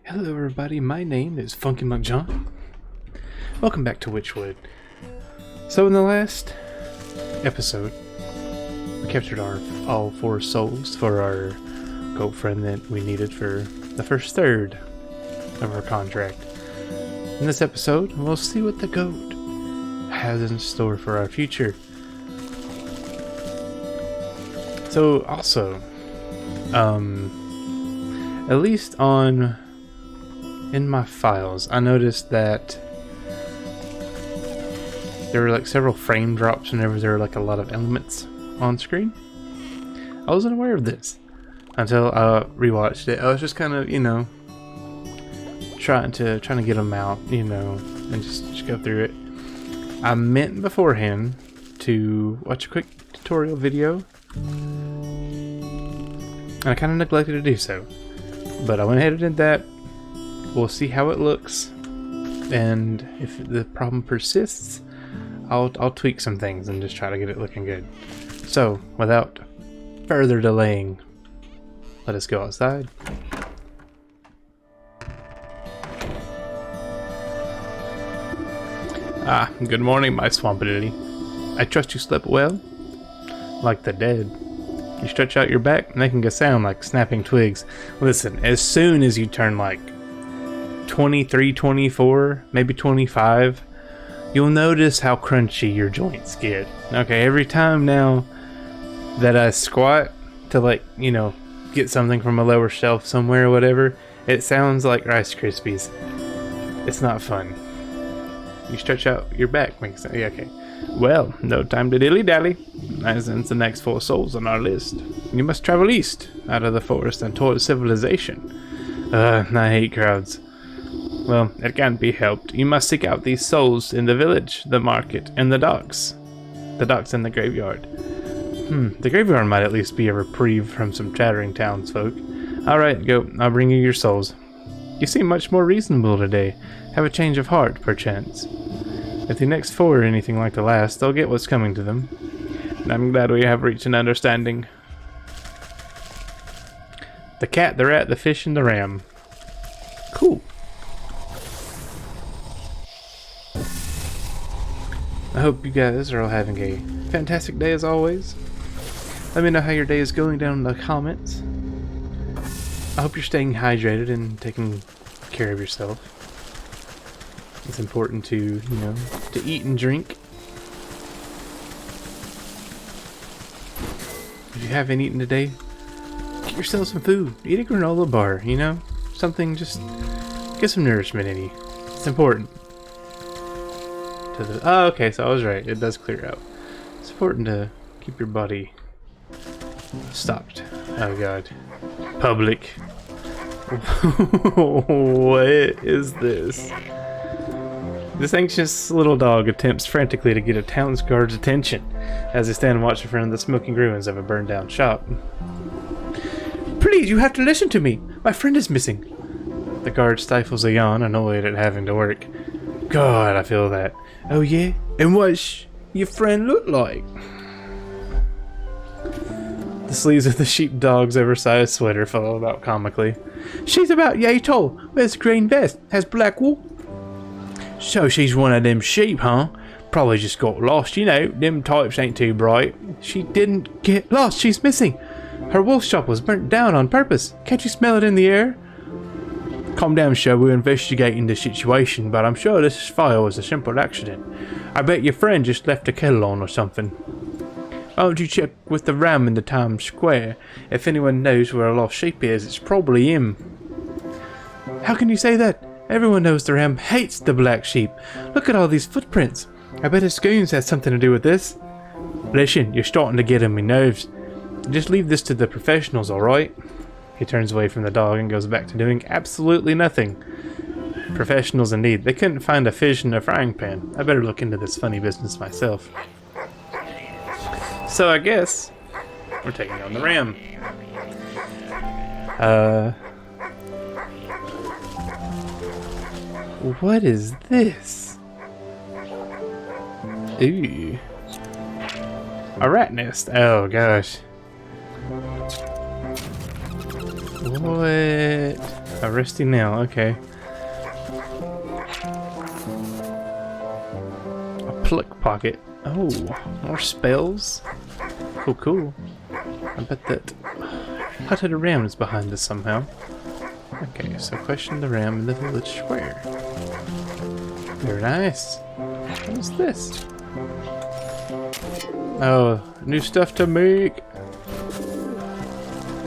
Hello everybody, my name is Funky Monk John. Welcome back to Wytchwood. So in the last episode, we captured all 4 souls for our goat friend that we needed for the first third of our contract. In this episode, we'll see what the goat has in store for our future. So also, at least in my files, I noticed that there were like several frame drops whenever there were like a lot of elements on screen. I wasn't aware of this until I rewatched it. I was just kind of, trying to get them out, and just go through it. I meant beforehand to watch a quick tutorial video, and I kind of neglected to do so. But I went ahead and did that. We'll see how it looks, and if the problem persists, I'll tweak some things and just try to get it looking good. So, without further delaying, let us go outside. Good morning, my swampy. I trust you slept well? Like the dead. You stretch out your back, making a sound like snapping twigs. Listen, as soon as you turn like 23, 24, maybe 25, you'll notice how crunchy your joints get. Okay, every time now that I squat to get something from a lower shelf somewhere or whatever, it sounds like Rice Krispies. It's not fun. You stretch out your back, makes sense. Yeah, okay. Well, no time to dilly-dally, as in the next 4 souls on our list. You must travel east, out of the forest and towards civilization. I hate crowds. Well, it can't be helped. You must seek out these souls in the village, the market, and the docks. The docks and the graveyard. The graveyard might at least be a reprieve from some chattering townsfolk. Alright, go. I'll bring you your souls. You seem much more reasonable today. Have a change of heart, perchance. If the next 4 are anything like the last, they'll get what's coming to them. And I'm glad we have reached an understanding. The cat, the rat, the fish, and the ram. Cool. I hope you guys are all having a fantastic day as always. Let me know how your day is going down in the comments. I hope you're staying hydrated and taking care of yourself. It's important to, to eat and drink. If you haven't eaten today, get yourself some food. Eat a granola bar, Something, just get some nourishment in you. It's important. Oh, okay, so I was right. It does clear out. It's important to keep your body stopped. Oh god. Public. What is this? This anxious little dog attempts frantically to get a town's guard's attention as they stand and watch in front of the smoking ruins of a burned down shop. Please, you have to listen to me. My friend is missing. The guard stifles a yawn, annoyed at having to work. God, I feel that. Oh yeah? And what's your friend look like? The sleeves of the sheepdog's oversized sweater fell out comically. She's about yay tall, wears a green vest, has black wool. So she's one of them sheep, huh? Probably just got lost, them types ain't too bright. She didn't get lost, she's missing. Her wolf shop was burnt down on purpose. Can't you smell it in the air? Calm down, sir, we're investigating the situation, but I'm sure this fire was a simple accident. I bet your friend just left a kettle on or something. Why don't you check with the ram in the town square? If anyone knows where a lost sheep is, it's probably him. How can you say that? Everyone knows the ram hates the black sheep. Look at all these footprints. I bet his goons has something to do with this. Listen, you're starting to get on my nerves. Just leave this to the professionals, alright? He turns away from the dog and goes back to doing absolutely nothing. Professionals indeed. They couldn't find a fish in a frying pan. I better look into this funny business myself. So I guess we're taking on the ram. What is this? Ooh. A rat nest. Oh gosh. What? A rusty nail, okay. A pluck pocket. Oh, more spells? Oh, cool. I bet that Hutted Ram is behind this somehow. Okay, so question the ram in the village square. Very nice. What is this? Oh, new stuff to make.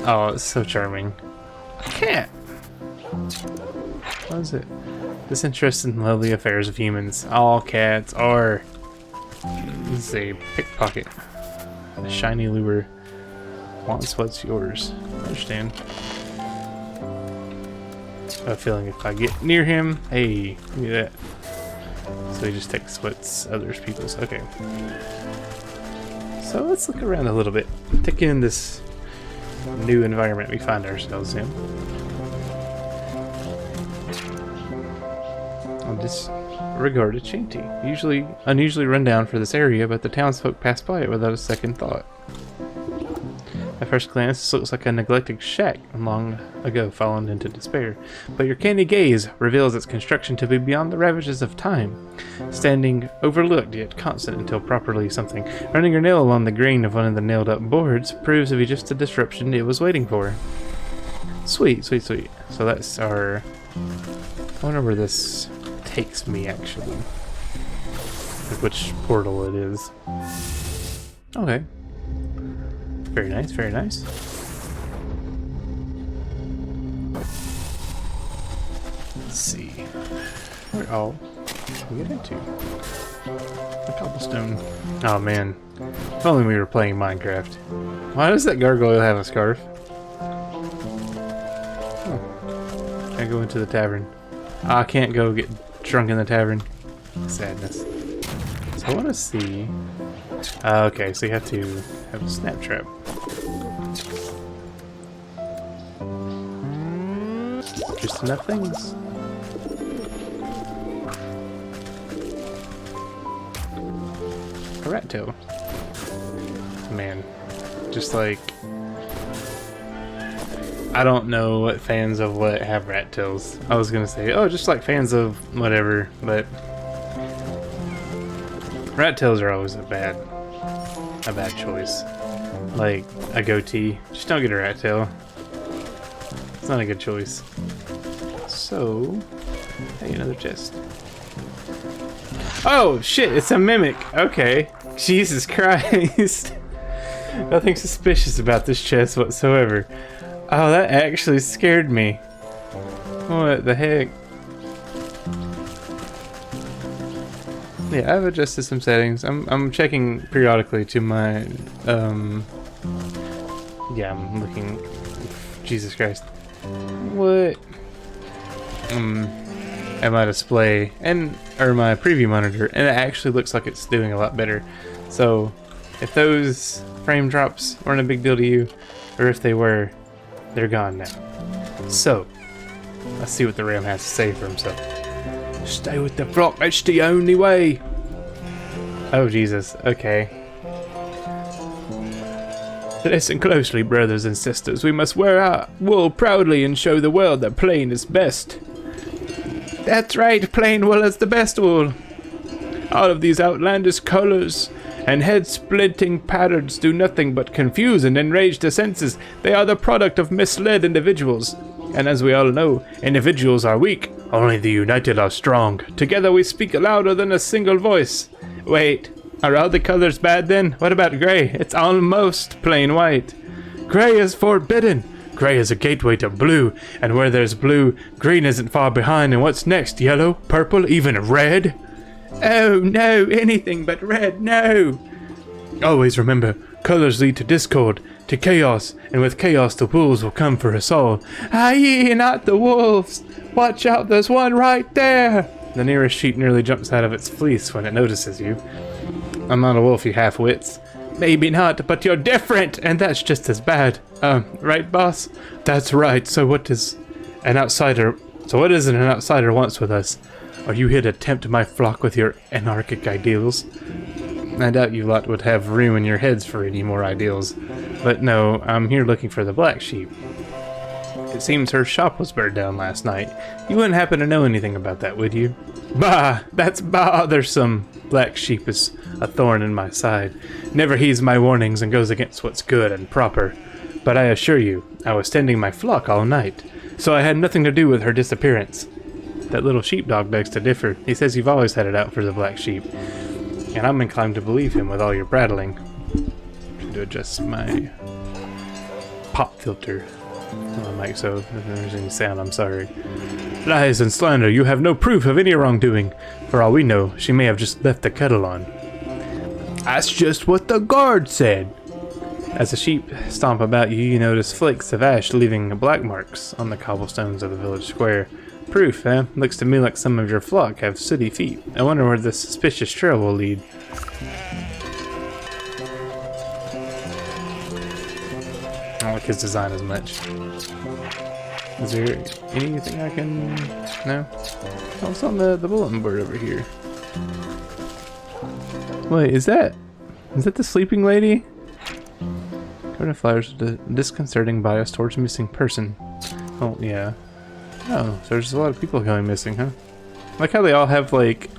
Oh, it's so charming. A cat. What is it? Disinterested in lovely affairs of humans. All cats are. This is a pickpocket. A shiny lure. Wants what's yours. I understand. I have a feeling if I get near him, hey, look at that. So he just takes what's others people's. Okay. So let's look around a little bit. Take in this new environment we find ourselves in. I'll disregard a shanty. Unusually run down for this area, but the townsfolk pass by it without a second thought. At first glance, this looks like a neglected shack long ago fallen into despair, but your canny gaze reveals its construction to be beyond the ravages of time, standing overlooked yet constant until properly something. Running your nail along the grain of one of the nailed-up boards proves to be just the disruption it was waiting for. Sweet, sweet, sweet. So that's our... I wonder where this takes me, actually. Like which portal it is. Okay. Very nice, very nice. Let's see. Where all we get into? A cobblestone. Oh man. If only we were playing Minecraft. Why does that gargoyle have a scarf? Oh. Can I go into the tavern? I can't go get drunk in the tavern. Sadness. So I want to see... okay, so you have to have a snap trap. Just enough things. A rat tail. Man, just like... I don't know what fans of what have rat tails. I was gonna say, oh, just like fans of whatever, but... rat tails are always a bad choice. Like a goatee. Just don't get a rat tail. It's not a good choice. So, hey, another chest. Oh shit, it's a mimic. Okay. Jesus Christ. Nothing suspicious about this chest whatsoever. Oh, that actually scared me. What the heck? Yeah, I've adjusted some settings. I'm checking periodically to my yeah, I'm looking. Jesus Christ. What? At my display or my preview monitor, and it actually looks like it's doing a lot better. So if those frame drops weren't a big deal to you, or if they were, they're gone now. So let's see what the Ram has to say for himself. Stay with the flock, that's the only way. Oh Jesus, okay. Listen closely, brothers and sisters. We must wear our wool proudly and show the world that plain is best. That's right, plain wool is the best wool. All of these outlandish colors and head-splitting patterns do nothing but confuse and enrage the senses. They are the product of misled individuals. And as we all know, individuals are weak. Only the united are strong. Together we speak louder than a single voice. Wait, are all the colors bad then? What about gray? It's almost plain white. Gray is forbidden. Gray is a gateway to blue, and where there's blue, green isn't far behind, and what's next? Yellow, purple, even red? Oh no, anything but red, no! Always remember, colors lead to discord, to chaos, and with chaos the wolves will come for us all. Aye, not the wolves! Watch out, there's one right there! The nearest sheep nearly jumps out of its fleece when it notices you. I'm not a wolf, you half-wits. Maybe not, but you're different, and that's just as bad. Right, boss? That's right, so what does an outsider wants with us? Are you here to tempt my flock with your anarchic ideals? I doubt you lot would have room in your heads for any more ideals. But no, I'm here looking for the black sheep. It seems her shop was burned down last night. You wouldn't happen to know anything about that, would you? Bah! That's bothersome! Black Sheep is a thorn in my side. Never heeds my warnings and goes against what's good and proper. But I assure you, I was tending my flock all night, so I had nothing to do with her disappearance. That little sheepdog begs to differ. He says you've always had it out for the Black Sheep. And I'm inclined to believe him with all your prattling. Trying to adjust my pop filter on the mic, so if there's any sound, I'm sorry. Lies and slander, you have no proof of any wrongdoing. For all we know, she may have just left the kettle on. That's just what the guard said. As the sheep stomp about you, you notice flakes of ash leaving black marks on the cobblestones of the village square. Proof, eh? Looks to me like some of your flock have sooty feet. I wonder where this suspicious trail will lead. I don't like his design as much. Is there anything I can... No? Oh, it's on the bulletin board over here. Wait, is that the sleeping lady? Covered in flowers with a disconcerting bias towards missing person. Oh, yeah. Oh, so there's a lot of people going missing, huh? I like how they all have, like,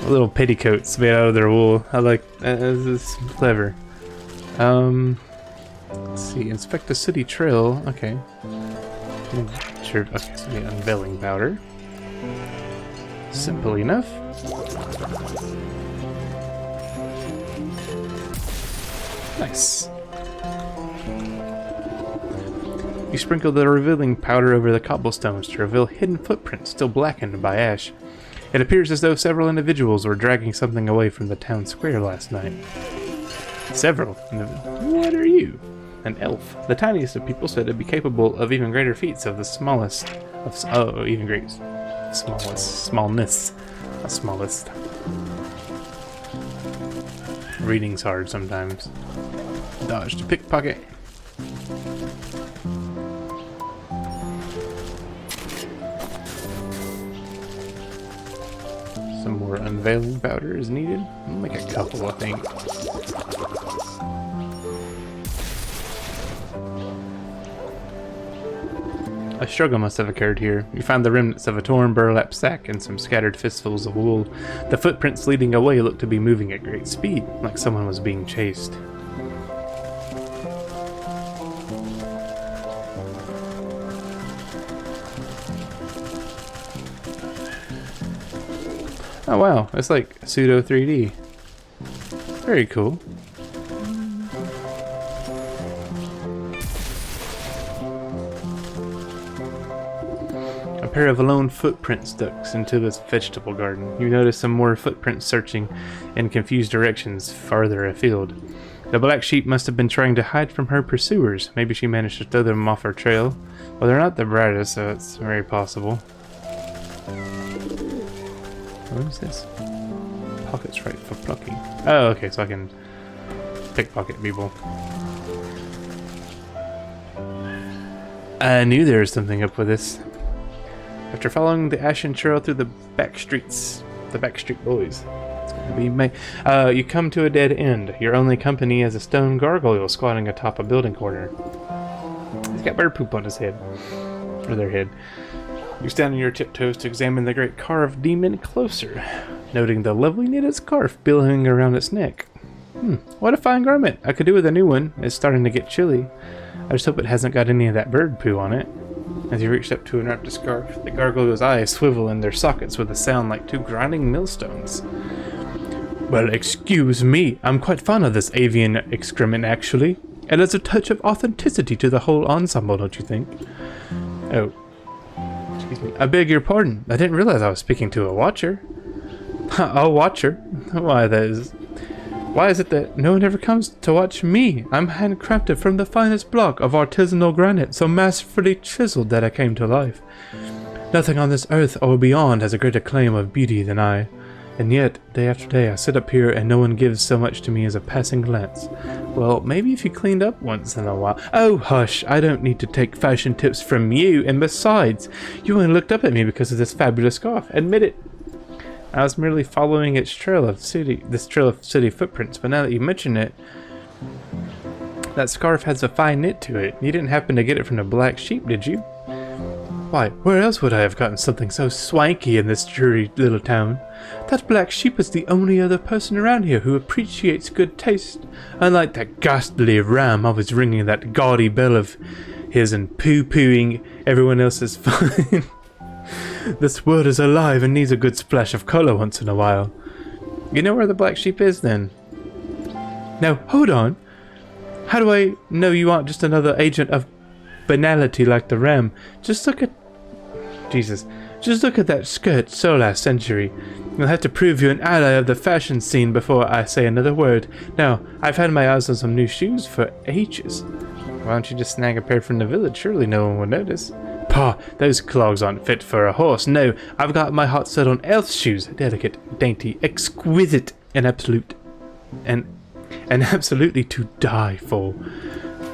little petticoats made out of their wool. I like that. This is clever. Let's see. Inspect the city trail. Okay. Sure. Okay, so the unveiling powder. Simple enough. Nice. You sprinkle the revealing powder over the cobblestones to reveal hidden footprints still blackened by ash. It appears as though several individuals were dragging something away from the town square last night. Several? What are you? An elf. The tiniest of people said to be capable of even greater feats of the smallest. Even great. Smallness. A smallest. Reading's hard sometimes. Dodged a pickpocket. Some more unveiling powder is needed. I'll make a couple, I think. A struggle must have occurred here. You find the remnants of a torn burlap sack and some scattered fistfuls of wool. The footprints leading away look to be moving at great speed, like someone was being chased. Oh wow, it's like pseudo 3D. Very cool. A pair of lone footprints ducks into this vegetable garden. You notice some more footprints searching in confused directions farther afield. The black sheep must have been trying to hide from her pursuers. Maybe she managed to throw them off her trail. Well, they're not the brightest, so it's very possible. What is this? Pockets right for plucking. Oh, okay, so I can pickpocket people. I knew there was something up with this. After following the ashen trail through the back streets, the Backstreet Boys, it's gonna be you come to a dead end. Your only company is a stone gargoyle squatting atop a building corner. He's got bird poop on his head, or their head. You stand on your tiptoes to examine the great carved demon closer, noting the lovely knitted scarf billowing around its neck. What a fine garment! I could do with a new one. It's starting to get chilly. I just hope it hasn't got any of that bird poo on it. As you reach up to unwrap the scarf, the gargoyle's eyes swivel in their sockets with a sound like two grinding millstones. Well, excuse me. I'm quite fond of this avian excrement, actually. It adds a touch of authenticity to the whole ensemble, don't you think? Oh. Excuse me. I beg your pardon. I didn't realize I was speaking to a watcher. A watcher? Why is it that no one ever comes to watch me? I'm handcrafted from the finest block of artisanal granite, so masterfully chiseled that I came to life. Nothing on this earth or beyond has a greater claim of beauty than I. And yet, day after day, I sit up here and no one gives so much to me as a passing glance. Well, maybe if you cleaned up once in a while. Oh, hush, I don't need to take fashion tips from you, and besides, you only looked up at me because of this fabulous scarf. Admit it. I was merely following this trail of city footprints, but now that you mention it, That scarf has a fine knit to it. You didn't happen to get it from the black sheep, did you? Why, where else would I have gotten something so swanky in this dreary little town? That black sheep is the only other person around here who appreciates good taste, unlike that ghastly ram always ringing that gaudy bell of his and poo-pooing everyone else's fun. This world is alive and needs a good splash of color once in a while. You know where the black sheep is, then? Now, hold on. How do I know you aren't just another agent of banality like the ram? Just look at... Jesus. Just look at that skirt so last century. You'll have to prove you're an ally of the fashion scene before I say another word. Now, I've had my eyes on some new shoes for ages. Why don't you just snag a pair from the village? Surely no one will notice. Pah, those clogs aren't fit for a horse. No, I've got my heart set on elf shoes. Delicate, dainty, exquisite, and absolutely to die for.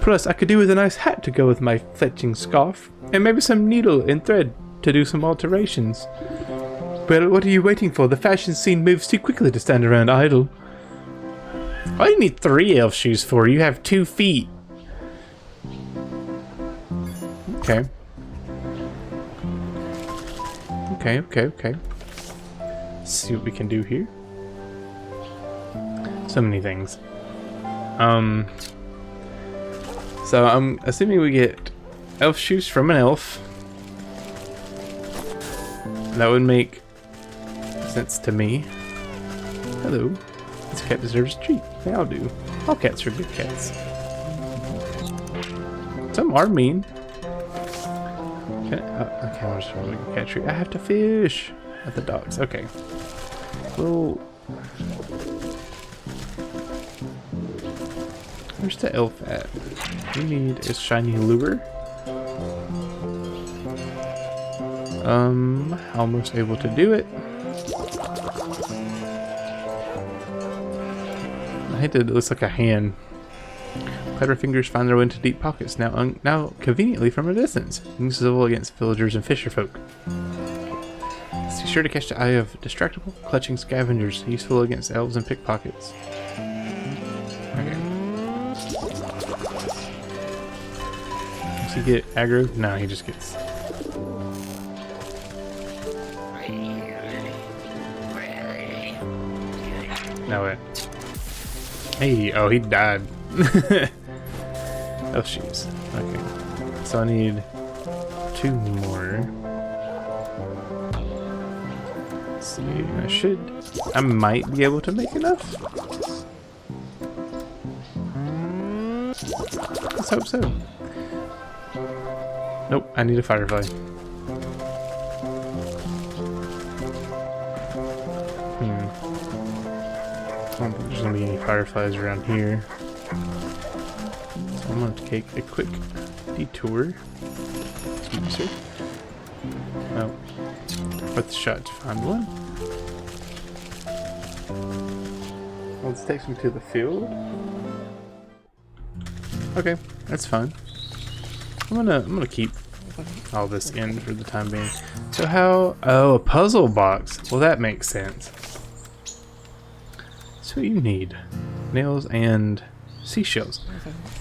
Plus, I could do with a nice hat to go with my fletching scarf, and maybe some needle and thread to do some alterations. Well, what are you waiting for? The fashion scene moves too quickly to stand around idle. All you need 3 elf shoes for? You have 2 feet. Okay. Okay. Let's see what we can do here. So many things. So I'm assuming we get elf shoes from an elf. That would make sense to me. Hello. This cat deserves a treat. They all do. All cats are good cats. Some are mean. Okay, I'm just trying to make a cat treat. I have to fish at the docks. Okay. Well, where's the elf at? We need a shiny lure. Almost able to do it. I hate that it looks like a hand. Clever fingers find their way into deep pockets, now conveniently from a distance, useful against villagers and fisherfolk. Be sure to catch the eye of distractible, clutching scavengers, useful against elves and pickpockets. Okay. Does he get aggro? No, he just gets... No way. Hey, oh, he died. Oh, shoes. Okay. So I need 2 more. Let's see, I might be able to make enough. Let's hope so. Nope, I need a firefly. I don't think there's gonna be any fireflies around here. So I'm gonna take a quick detour. Excuse me, sir. Oh. Worth the shot to find one. Well, this takes me to the field. Okay, that's fine. I'm gonna keep all this in for the time being. So how? Oh, a puzzle box. Well, that makes sense. So what you need? Nails and seashells.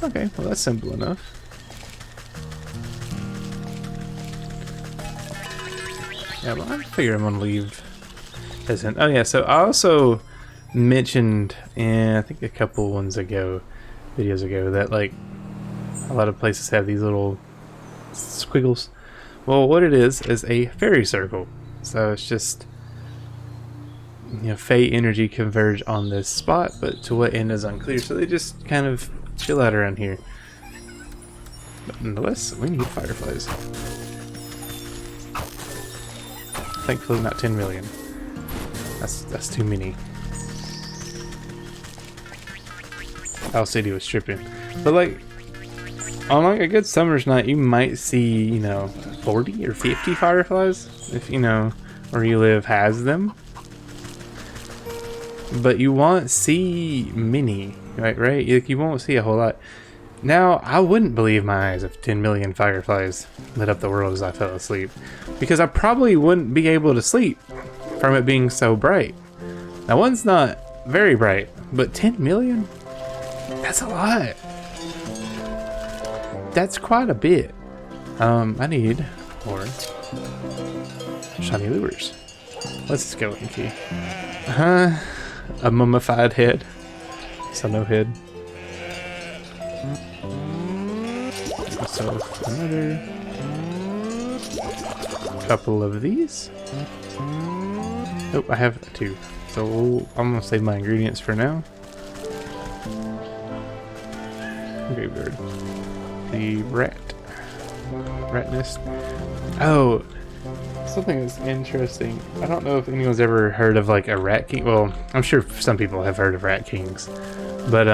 Okay, well that's simple enough. Yeah, well, I figure I'm gonna leave this in. Oh yeah, so I also mentioned, I think a couple videos ago, that like a lot of places have these little squiggles. Well, what it is a fairy circle. So it's just, you know, fey energy converge on this spot, but to what end is unclear. So they just kind of chill out around here. But nonetheless, we need fireflies. Thankfully not 10 million. That's too many. Owl City was tripping. But like, on like a good summer's night, you might see, you know, 40 or 50 fireflies, if you know where you live has them. But you won't see many, right? Like, you won't see a whole lot. Now, I wouldn't believe my eyes if 10 million fireflies lit up the world as I fell asleep, because I probably wouldn't be able to sleep from it being so bright. Now, one's not very bright, but 10 million? That's a lot. That's quite a bit. I need more shiny lures. Let's just go with key. A mummified head. So no head. So another couple of these. Oh, I have 2. So I'm gonna save my ingredients for now. Graveyard. The rat nest. Oh, something that's interesting. I don't know if anyone's ever heard of like a rat king. Well, I'm sure some people have heard of rat kings, but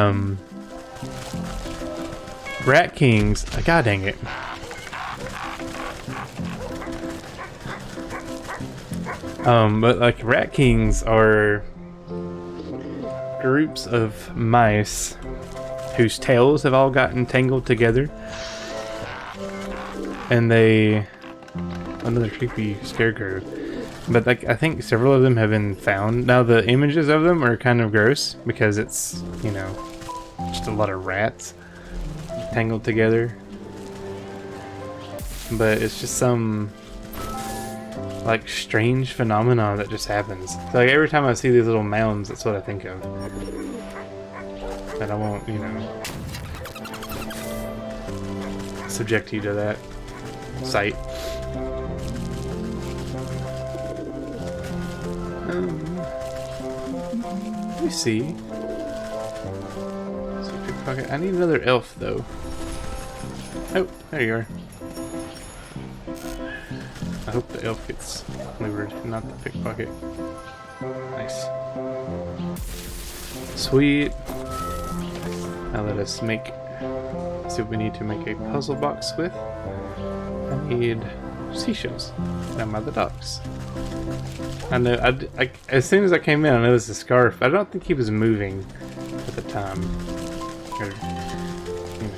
rat kings. God dang it. But like rat kings are groups of mice whose tails have all gotten tangled together, and they another creepy scarecrow. But like I think several of them have been found. Now the images of them are kind of gross because it's, you know, just a lot of rats tangled together. But it's just some like strange phenomenon that just happens. So like every time I see these little mounds, that's what I think of. But I won't, you know, subject you to that sight. Let me see. I need another elf though. Oh, there you are. I hope the elf gets lured, not the pickpocket. Nice. Sweet. Now let us see what we need to make a puzzle box with. I need seashells down by the docks. I know, I as soon as I came in, I noticed a scarf. I don't think he was moving at the time. Or, you know,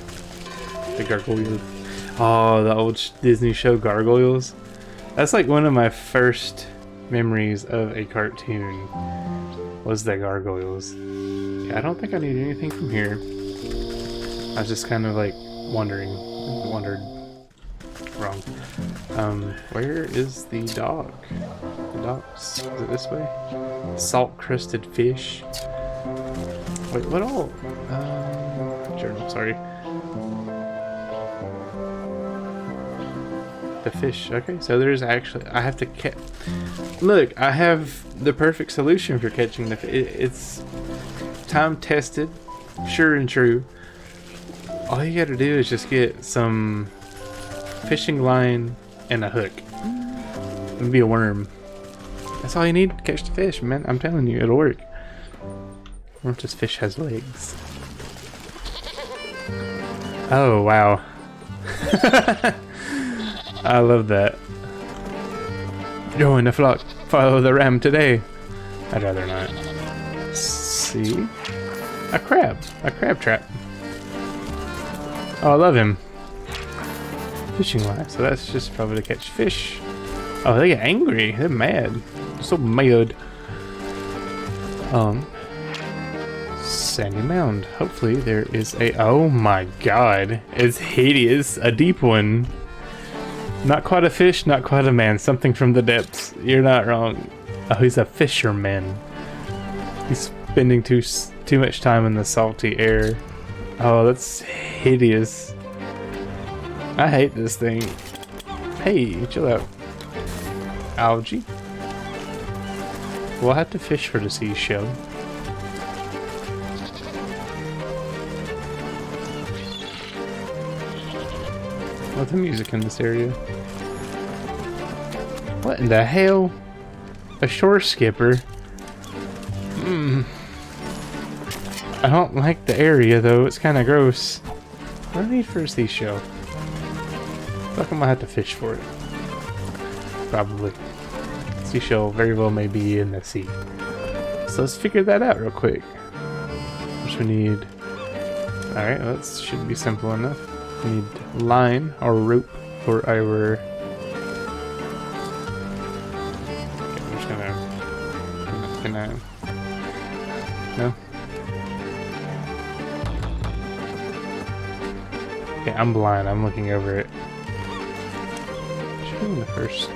the gargoyles. Oh, the old Disney show Gargoyles. That's like one of my first memories of a cartoon, was the Gargoyles. Yeah, I don't think I need anything from here. I was just kind of like wandered wrong. Where is the dock? The docks? Is it this way? Salt-crusted fish. Wait, what all? Journal, sorry. The fish. Okay, so there's actually, I have to catch. Look, I have the perfect solution for catching the fish. It's time tested, sure and true. All you gotta do is just get some fishing line and a hook. Maybe a worm. That's all you need to catch the fish, man. I'm telling you, it'll work. What if this fish has legs? Oh, wow. I love that. Join the flock. Follow the ram today. I'd rather not. See? A crab. A crab trap. Oh, I love him. Fishing line. So that's just probably to catch fish. Oh, they get angry. They're mad. They're so mad. Sandy mound. Hopefully there is a... Oh my god. It's hideous. A deep one. Not quite a fish, not quite a man. Something from the depths. You're not wrong. Oh, he's a fisherman. He's spending too much time in the salty air. Oh, that's hideous. I hate this thing. Hey, chill out. Algae. We'll have to fish for the seashell. What's the music in this area? What in the hell? A shore skipper? I don't like the area though, it's kinda gross. What do I need for a seashell? I feel like I'm gonna have to fish for it. Probably. Seashell very well may be in the sea. So let's figure that out real quick. What we need? Alright, well, that should be simple enough. We need line or rope for our... Okay, I'm just gonna... No? Okay, I'm blind. I'm looking over it. Should be in the first.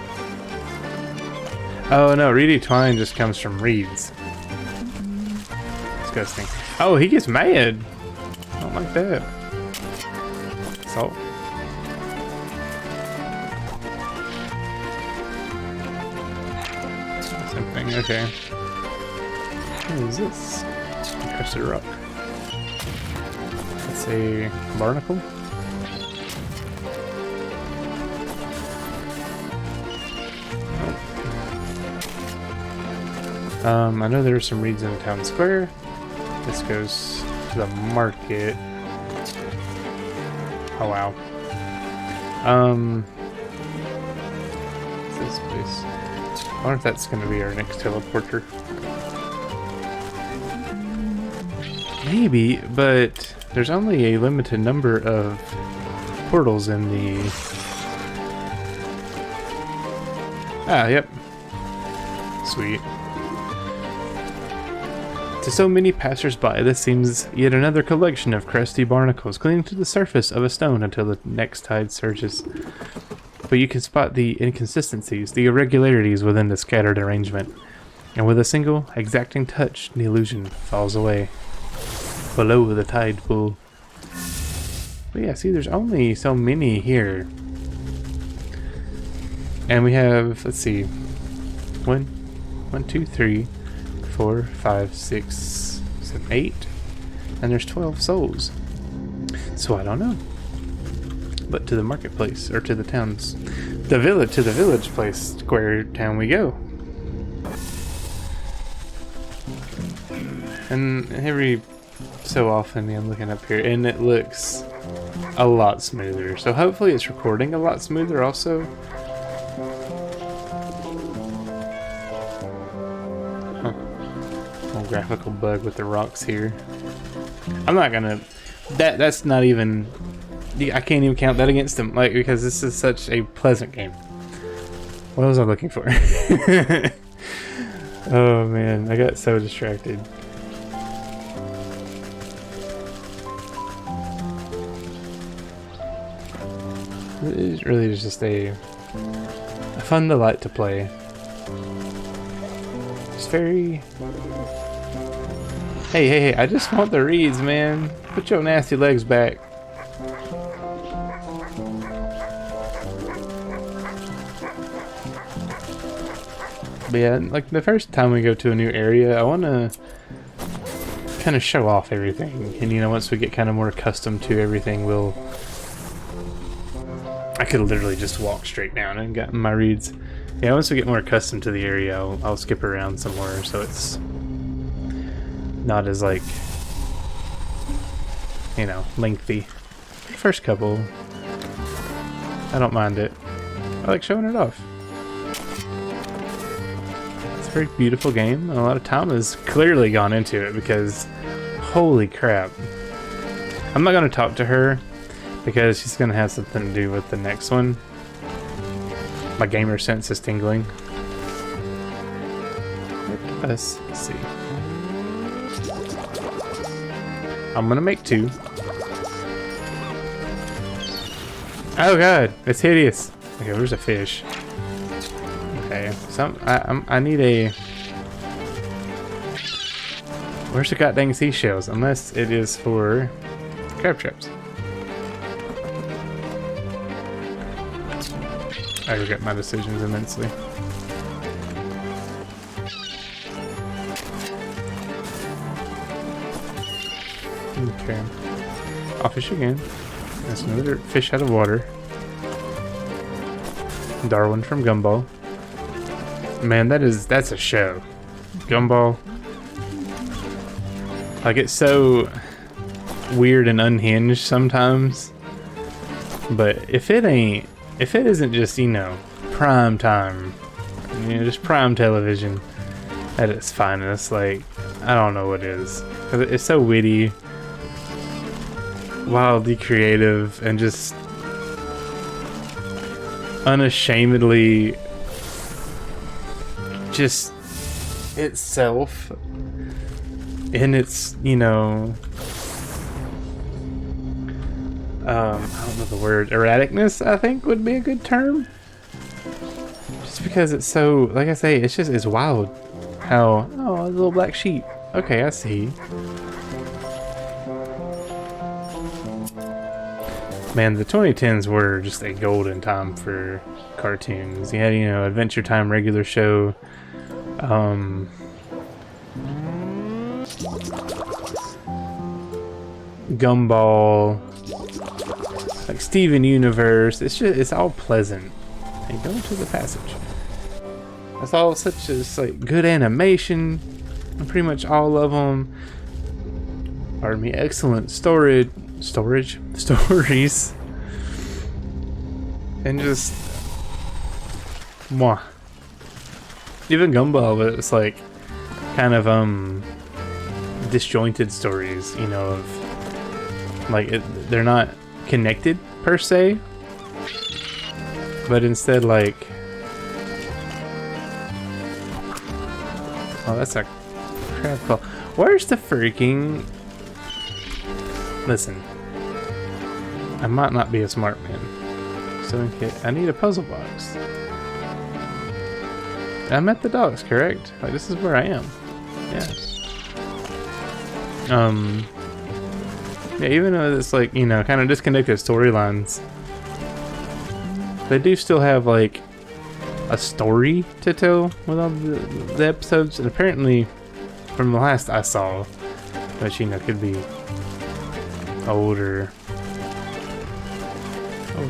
Oh no, reedy twine just comes from reeds. Disgusting. Oh, he gets mad. I don't like that. Salt. Same thing, okay. What is this? Encrusted rock. It's a barnacle. I know there are some reeds in the town square. This goes to the market. Oh wow. What's this place? I wonder if that's gonna be our next teleporter. Maybe, but there's only a limited number of portals in the... Ah, yep. Sweet. To so many passers-by, this seems yet another collection of crusty barnacles clinging to the surface of a stone until the next tide surges. But you can spot the inconsistencies, the irregularities within the scattered arrangement. And with a single, exacting touch, the illusion falls away. Below the tide pool. But yeah, see, there's only so many here. And we have, let's see, 1, 2, 3, 4, 5, 6, 7, 8. And there's 12 souls. So I don't know. But to the marketplace, or to the towns, to the village place, square town we go. And every so often I'm looking up here and it looks a lot smoother. So hopefully it's recording a lot smoother also. Huh. Little graphical bug with the rocks here. I'm not gonna... That's not even... I can't even count that against them, like, because this is such a pleasant game. What was I looking for? Oh man, I got so distracted. It is really just a fun delight to play. It's very... Hey, I just want the reeds, man. Put your nasty legs back. But yeah, like the first time we go to a new area, I want to kind of show off everything. And you know, once we get kind of more accustomed to everything, we'll... I could literally just walk straight down and gotten my reeds. Yeah, once we get more accustomed to the area, I'll skip around some more so it's not as, like, you know, lengthy. First couple, I don't mind it. I like showing it off. It's a very beautiful game, and a lot of time has clearly gone into it because, holy crap. I'm not going to talk to her because she's going to have something to do with the next one. My gamer sense is tingling. Let's see. I'm going to make 2. Oh god, it's hideous. Okay, where's a fish? Okay, I need a... Where's the goddamn seashells? Unless it is for crab traps. I regret my decisions immensely. Okay. I'll fish again. That's another fish out of water. Darwin from Gumball. Man, that's a show. Gumball. Like, it's so weird and unhinged sometimes. But if it isn't just, you know, prime time, you know, just prime television at its finest, like, I don't know what is. 'Cause it's so witty, wildly creative, and just unashamedly just itself in its, you know, I don't know the word, erraticness, I think would be a good term. Just because it's so, like I say, it's wild how, oh, a little black sheep. Okay, I see. Man, the 2010s were just a golden time for cartoons. You had, you know, Adventure Time regular show, Gumball, like Steven Universe. It's all pleasant. And go to the passage. That's all such as like good animation. Pretty much all of them. Pardon me. Excellent stories, and just mwah. Even Gumball, but it's like kind of disjointed stories. You know, of like they're not connected per se, but instead like, oh, that's a crab claw. Where's the freaking? Listen, I might not be a smart man, so I need a puzzle box. I'm at the docks, correct? Like this is where I am. Yeah. Yeah, even though it's like, you know, kind of disconnected storylines, they do still have like a story to tell with all the episodes, and apparently from the last I saw, which, you know, could be older or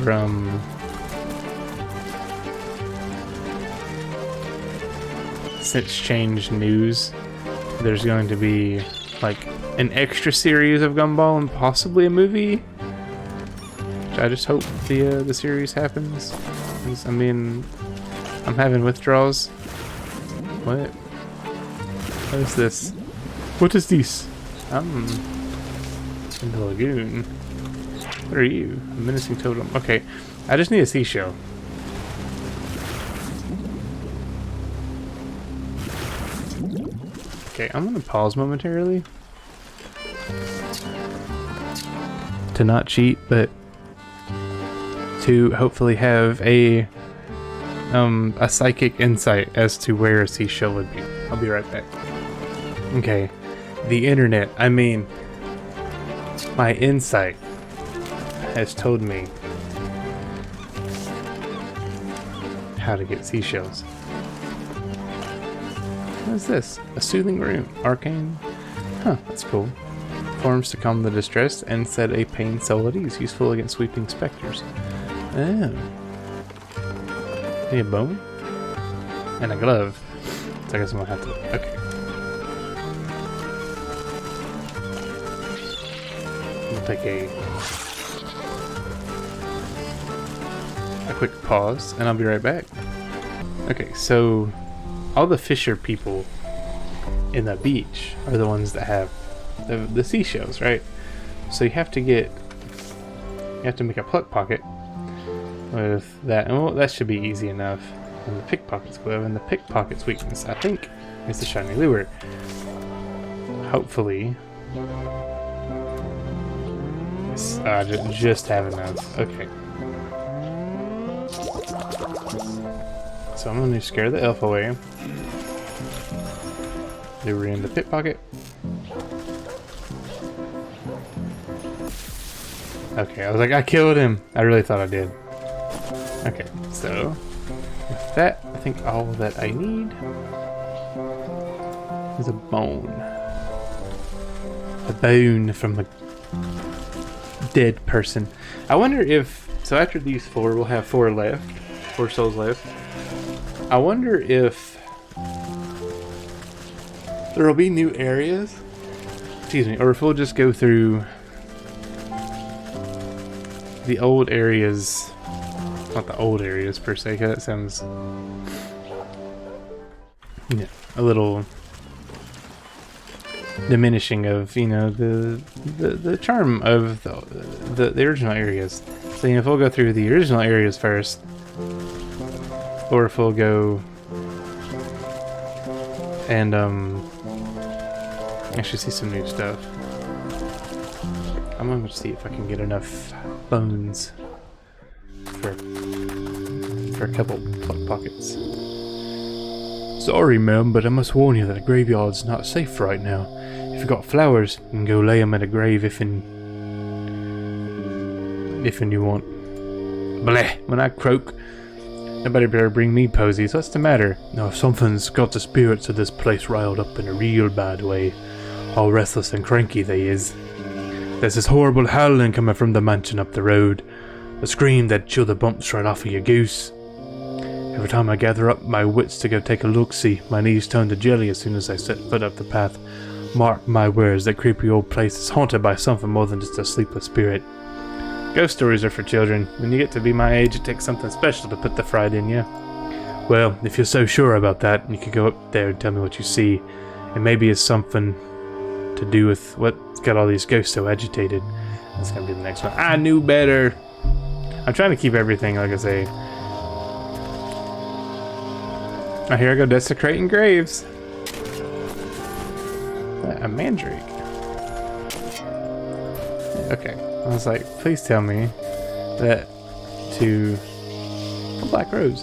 since changed news, there's going to be like an extra series of Gumball and possibly a movie. Which I just hope the series happens. 'Cause, I mean, I'm having withdrawals. What? What is this? What is this? I'm in the lagoon. What are you? A menacing totem. Okay, I just need a seashell. Okay, I'm gonna pause momentarily to not cheat, but to hopefully have a psychic insight as to where a seashell would be. I'll be right back. Okay, the internet. I mean, my insight has told me how to get seashells. What is this? A soothing room. Arcane? Huh, that's cool. Forms to calm the distressed and set a pained soul at ease. Useful against sweeping specters. Oh. Need a bone? And a glove. So I guess I'm gonna have to... Okay. We'll take a quick pause, and I'll be right back. Okay, so all the fisher people in the beach are the ones that have the seashells, right? So you have to make a pluck pocket with that, and well, that should be easy enough. And the pickpocket's glove, and the pickpocket's weakness, I think, is the shiny lure. Hopefully, just have enough. Okay. So I'm gonna scare the elf away. Lure in the pickpocket. Okay, I was like, I killed him. I really thought I did. Okay, so with that, I think all that I need is a bone. A bone from a dead person. I wonder if, so after these four, we'll have 4 left. 4 souls left. I wonder if there will be new areas. Excuse me, or if we'll just go through the old areas. Not the old areas per se, because that sounds, you know, a little diminishing of, you know, the charm of the original areas. So, you know, if we'll go through the original areas first, or if we'll go and actually see some new stuff. I'm gonna see if I can get enough bones for a couple pluck pockets. Sorry, ma'am, but I must warn you that a graveyard's not safe right now. If you've got flowers, you can go lay them at a grave if and you want. Bleh, when I croak, nobody better bring me posies. What's the matter? No, something's got the spirits of this place riled up in a real bad way. All restless and cranky they is. There's this horrible howling coming from the mansion up the road. A scream that'd chill the bumps right off of your goose. Every time I gather up my wits to go take a look-see, my knees turn to jelly as soon as I set foot up the path. Mark my words, that creepy old place is haunted by something more than just a sleepless spirit. Ghost stories are for children. When you get to be my age, it takes something special to put the fright in you. Well, if you're so sure about that, you could go up there and tell me what you see. And maybe it's something to do with what's got all these ghosts so agitated. That's gonna be the next one. I knew better! I'm trying to keep everything, like I say. Now here I go desecrating graves. A mandrake. Okay. I was like, please tell me that to a black rose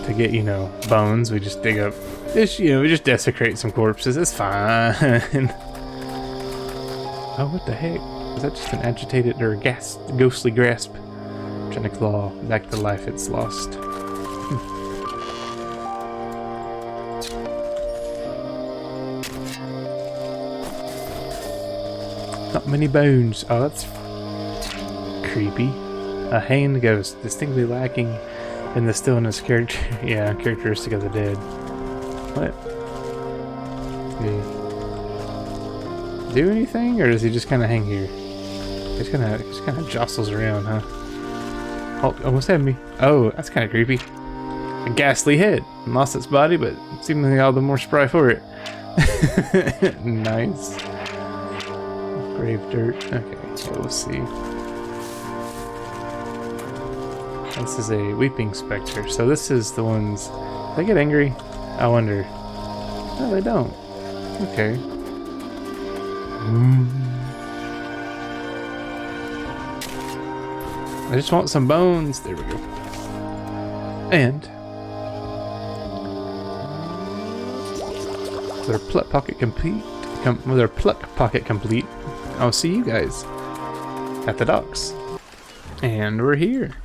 to get, you know, bones, we just dig up this, you know, we just desecrate some corpses. It's fine. Oh, what the heck? Is that just an agitated or a ghostly grasp? Trying to claw back the life it's lost. Not many bones. Oh, that's creepy. A hanged ghost, distinctly lacking in the stillness characteristic of the dead. What? Do anything, or does he just kind of hang here? He just kind of jostles around, huh? Oh, almost had me. Oh, that's kind of creepy. A ghastly head. Lost its body, but seemingly all the more spry for it. Nice. Grave dirt. Okay, so we'll see. This is a weeping specter. So this is the ones. Do they get angry? I wonder. No, they don't. Okay. I just want some bones. There we go. And their pluck pocket complete. Their pluck pocket complete. I'll see you guys at the docks. And we're here.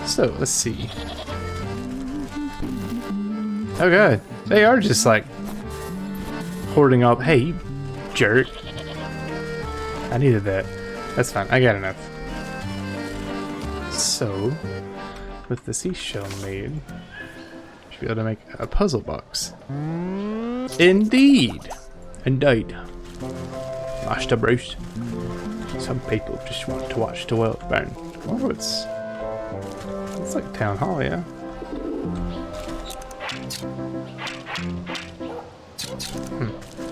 So let's see. Oh god, they are just like hoarding up. Hey, you jerk. I needed that. That's fine, I got enough. So, with the seashell made, should be able to make a puzzle box. Indeed! Indeed. Master Bruce. Some people just want to watch the world burn. Oh, it's like town hall, yeah.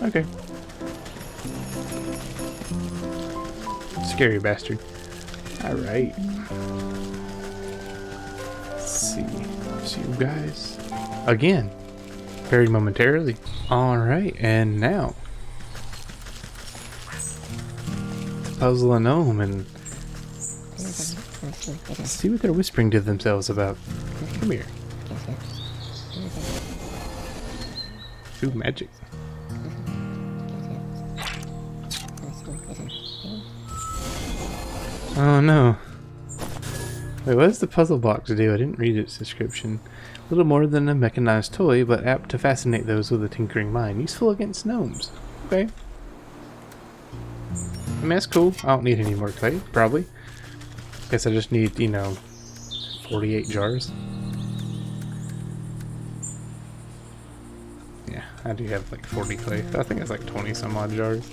Okay. Scary bastard. Alright. Let's see. See you guys again. Very momentarily. Alright, and now puzzle a gnome and see what they're whispering to themselves about. Come here. Ooh, magic. Oh no. Wait, what does the puzzle box do? I didn't read its description. Little more than a mechanized toy, but apt to fascinate those with a tinkering mind. Useful against gnomes. Okay. I mean, that's cool. I don't need any more clay, probably. Guess I just need, you know, 48 jars. Yeah, I do have like 40 clay. I think it's like 20 some odd jars.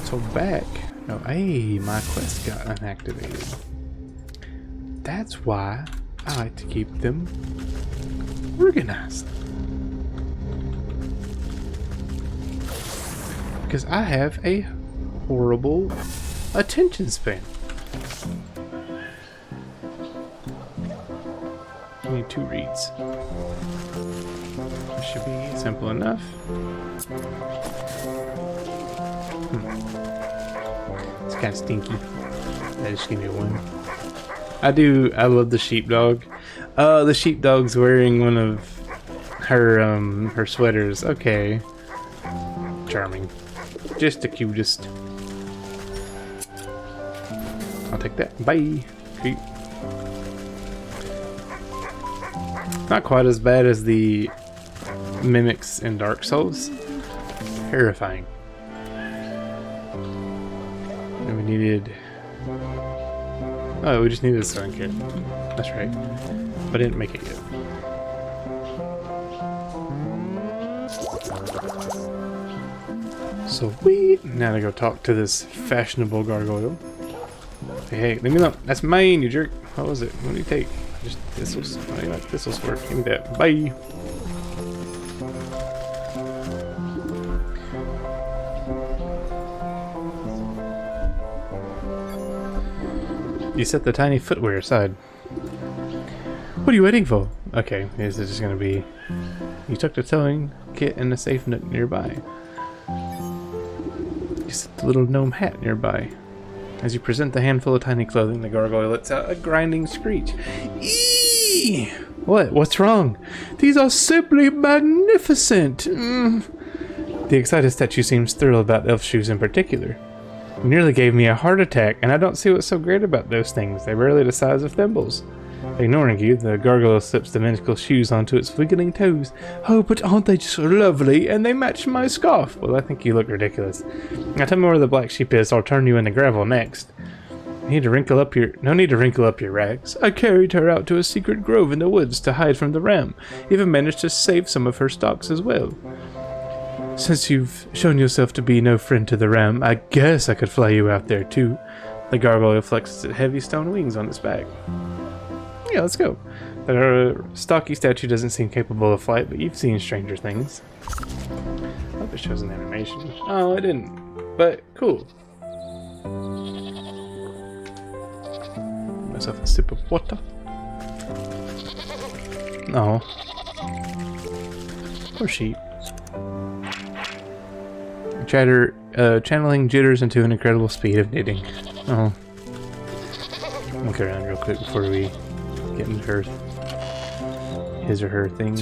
So back. No, hey, my quest got unactivated. That's why I like to keep them organized. Because I have a horrible attention span. I need 2 reeds. This should be simple enough. It's kind of stinky. I just give me one. I love the sheepdog. The sheepdog's wearing one of her sweaters. Okay. Charming. Just the cutest. I'll take that. Bye. Creep. Not quite as bad as the mimics in Dark Souls. Terrifying. And we needed... Oh, we just needed a sun kit. That's right. But I didn't make it yet. Sweet! Now to go talk to this fashionable gargoyle. Hey, leave me alone. That's mine, you jerk. What was it? What do you take? Just thistles. Oh, you like thistles work. Give me that. Bye! You set the tiny footwear aside. What are you waiting for? Okay, is it just gonna be... You tuck the towing kit in a safe nook nearby. You set the little gnome hat nearby. As you present the handful of tiny clothing, the gargoyle lets out a grinding screech. Eee! What? What's wrong? These are simply magnificent! The excited statue seems thrilled about elf shoes in particular. You nearly gave me a heart attack, and I don't see what's so great about those things. They're barely the size of thimbles. Ignoring you, the gargoyle slips the minuscule shoes onto its wiggling toes. Oh, but aren't they just lovely? And they match my scarf. Well, I think you look ridiculous. Now tell me where the black sheep is. I'll turn you into gravel next. No need to wrinkle up your rags. I carried her out to a secret grove in the woods to hide from the ram. Even managed to save some of her stalks as well. Since you've shown yourself to be no friend to the ram, I guess I could fly you out there too. The gargoyle flexes its heavy stone wings on its back. Yeah, let's go. The stocky statue doesn't seem capable of flight, but you've seen stranger things. I hope it shows an animation. Oh, it didn't. But cool. Myself a sip of water. No. Poor sheep. Channeling jitters into an incredible speed of knitting. Oh. Look around real quick before we get into his or her thing.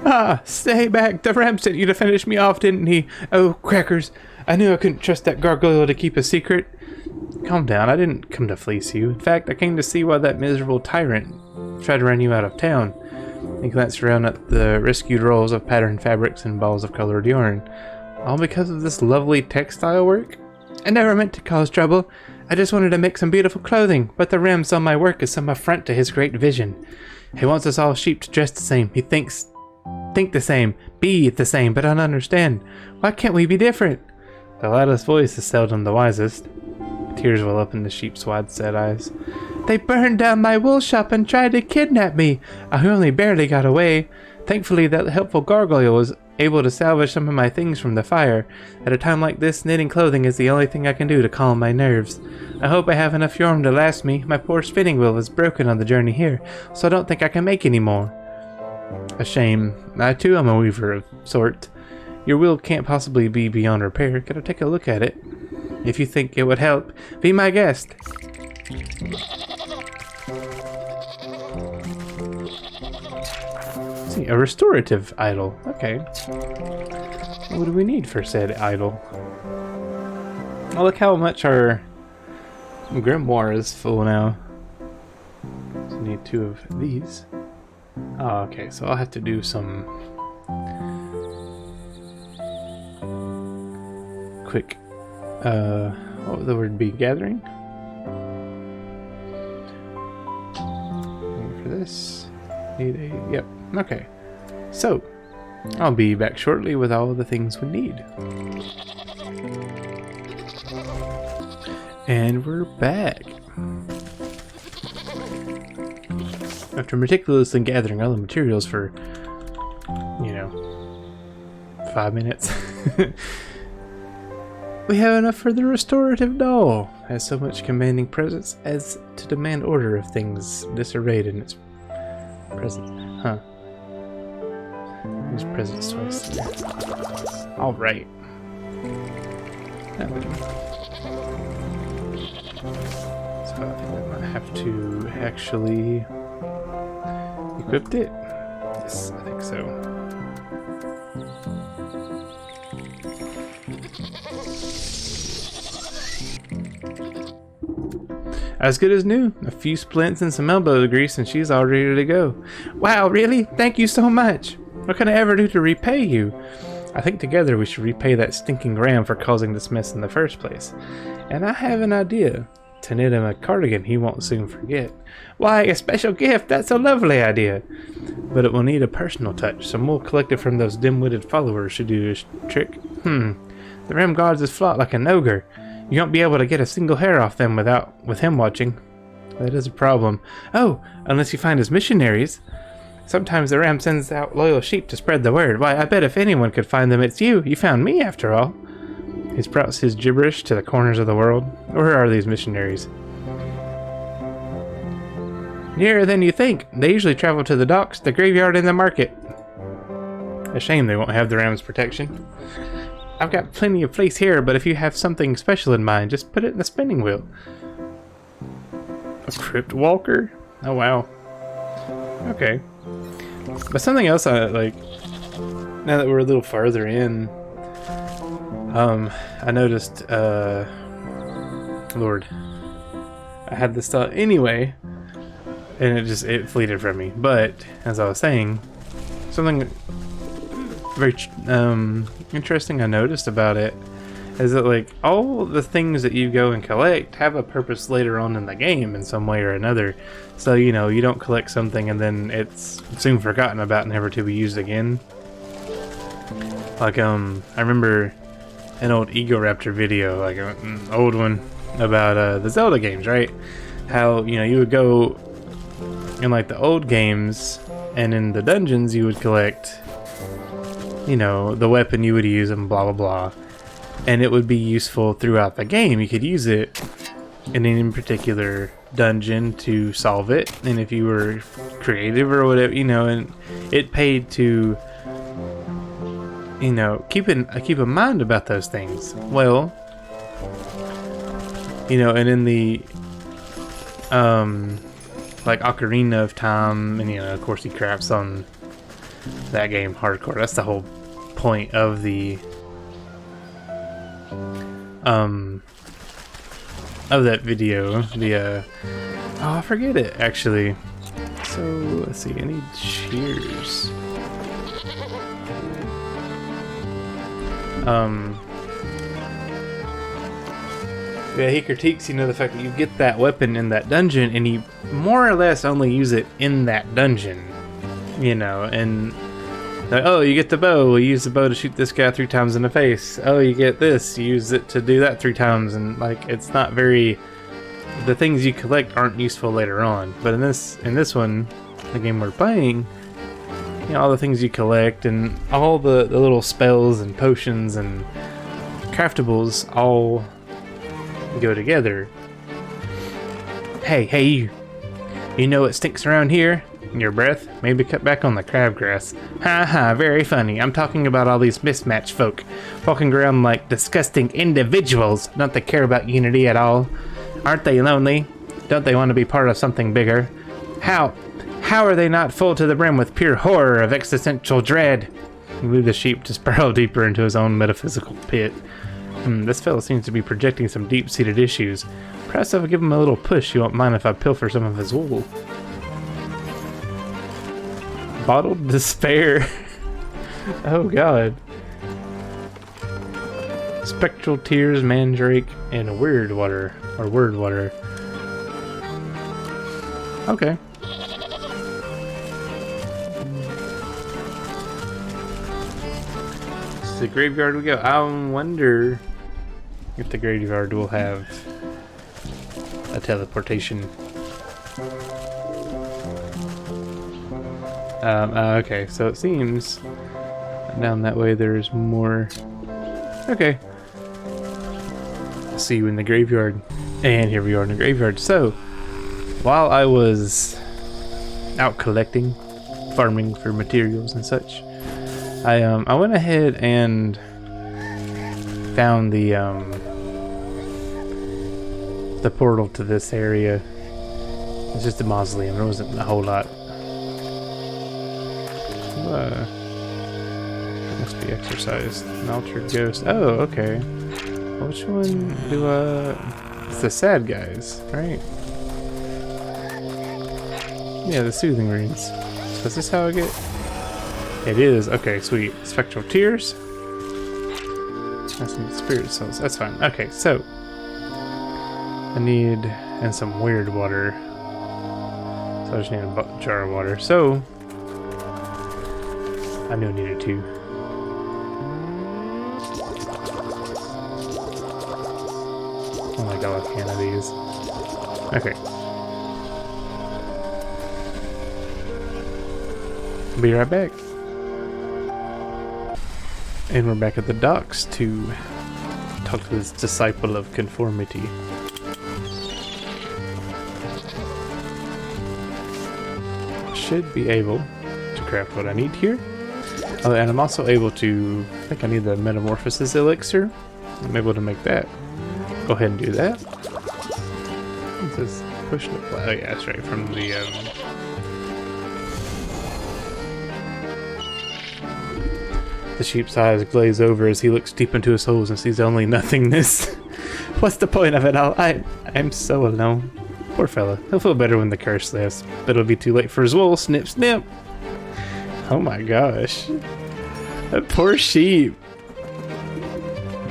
Ah, stay back! The ram sent you to finish me off, didn't he? Oh, crackers! I knew I couldn't trust that gargoyle to keep a secret. Calm down, I didn't come to fleece you. In fact, I came to see why that miserable tyrant tried to run you out of town. He glanced around at the rescued rolls of patterned fabrics and balls of colored yarn. All because of this lovely textile work? I never meant to cause trouble. I just wanted to make some beautiful clothing, but the ram saw my work as some affront to his great vision. He wants us all sheep to dress the same. He think the same, be the same, but I don't understand. Why can't we be different? The loudest voice is seldom the wisest. Tears well up in the sheep's wide set eyes. They burned down my wool shop and tried to kidnap me. I only barely got away. Thankfully, that helpful gargoyle was able to salvage some of my things from the fire. At a time like this, knitting clothing is the only thing I can do to calm my nerves. I hope I have enough yarn to last me. My poor spinning wheel is broken on the journey here, so I don't think I can make any more. A shame. I too am a weaver of sorts. Your wheel can't possibly be beyond repair. Could I take a look at it? If you think it would help, be my guest. See, a restorative idol. Okay. What do we need for said idol? Oh, look how much our grimoire is full now. So we need 2 of these. Oh, okay, so I'll have to do some quick, what would the word be? Gathering? For this, need a, yep, okay. So, I'll be back shortly with all of the things we need. And we're back. After meticulously gathering all the materials for, 5 minutes, we have enough for the restorative doll. Has so much commanding presence as to demand order of things disarrayed in its presence. Huh. Use presents twice. Alright. So I think I might have to actually equip it. Yes, I think so. As good as new. A few splints and some elbow grease and she's all ready to go. Wow, really? Thank you so much. What can I ever do to repay you? I think together we should repay that stinking Graham for causing this mess in the first place. And I have an idea. To knit him a cardigan he won't soon forget. Why, a special gift! That's a lovely idea! But it will need a personal touch. Some wool collected from those dim-witted followers should do this trick. The Ram guards his flock like an ogre. You won't be able to get a single hair off them with him watching. That is a problem. Oh, unless you find his missionaries. Sometimes the Ram sends out loyal sheep to spread the word. Why, I bet if anyone could find them, it's you. You found me, after all. He sprouts his gibberish to the corners of the world. Where are these missionaries? Nearer than you think. They usually travel to the docks, the graveyard, and the market. A shame they won't have the Ram's protection. I've got plenty of place here, but if you have something special in mind, just put it in the spinning wheel. A crypt walker? Oh wow. Okay. But something else I like, now that we're a little farther in, I noticed, Lord, I had this thought anyway, and it fleeted from me. But, as I was saying, something very, interesting I noticed about it is that, like, all the things that you go and collect have a purpose later on in the game in some way or another. So, you know, you don't collect something and then it's soon forgotten about, never to be used again. Like, I remember an old Ego Raptor video, like an old one, about the Zelda games, right? How, you know, you would go in like the old games and in the dungeons you would collect, you know, the weapon you would use and blah blah blah. And it would be useful throughout the game. You could use it in any particular dungeon to solve it. And if you were creative or whatever, you know, and it paid to, you know, keep in mind about those things. Well, you know, and in the like Ocarina of Time, and you know, of course he crafts on that game hardcore. That's the whole point of the of that video. The oh, I forget it actually. So let's see, I need shears. Yeah, he critiques, you know, the fact that you get that weapon in that dungeon and you more or less only use it in that dungeon, you know, and like, oh, you get the bow, well, you use the bow to shoot this guy 3 times in the face. Oh, you get this, you use it to do that 3 times, and like, it's not very, the things you collect aren't useful later on. But in this one, the game we're playing, you know, all the things you collect and all the little spells and potions and craftables all go together. Hey, you. You know what stinks around here? Your breath? Maybe cut back on the crabgrass. Ha ha, very funny. I'm talking about all these mismatched folk, walking around like disgusting individuals. Don't they care about unity at all? Aren't they lonely? Don't they want to be part of something bigger? How are they not full to the brim with pure horror of existential dread? He moved the sheep to spiral deeper into his own metaphysical pit. This fellow seems to be projecting some deep-seated issues. Perhaps if I give him a little push, he won't mind if I pilfer some of his wool. Bottled despair. Oh god. Spectral tears, mandrake, and weird water. Or word water. Okay. This is the graveyard we go. I wonder if the graveyard will have a teleportation. Okay, so it seems down that way there's more. Okay. I'll see you in the graveyard. And here we are in the graveyard. So, while I was out collecting, farming for materials and such, I went ahead and found the portal to this area. It's just a mausoleum. There wasn't a whole lot. Must be exercised. An altered ghost. Oh, okay. Which one do it's the sad guys, right? Yeah, the soothing runes. So is this how I get? It is. Okay, sweet. Spectral tears. That's some spirit cells. That's fine. Okay, so I need and some weird water. So I just need a jar of water. So I knew I needed two. Oh my god, a can of these. Okay. Be right back. And we're back at the docks to talk to this disciple of conformity. Should be able to craft what I need here. Oh, and I'm also able to, I think I need the metamorphosis elixir. I'm able to make that. Go ahead and do that. What's this? Push the flag. Oh yeah, that's right, from the sheep's eyes glaze over as he looks deep into his souls and sees only nothingness. What's the point of it all? I'm so alone. Poor fella. He'll feel better when the curse lifts, but it'll be too late for his wool. Snip, snip. Oh my gosh. That poor sheep.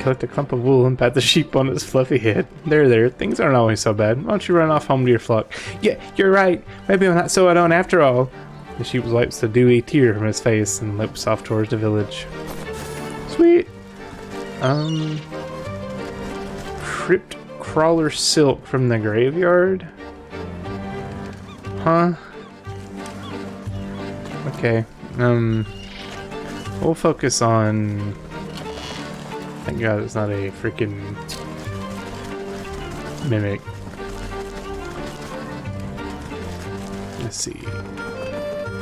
Collect a clump of wool and pat the sheep on its fluffy head. There. Things aren't always so bad. Why don't you run off home to your flock? Yeah, you're right. Maybe I'm not so alone after all. The sheep wipes a dewy tear from his face and limps off towards the village. Sweet. Crypt crawler silk from the graveyard? Huh? Okay. We'll focus on... Thank God it's not a freaking mimic. Let's see.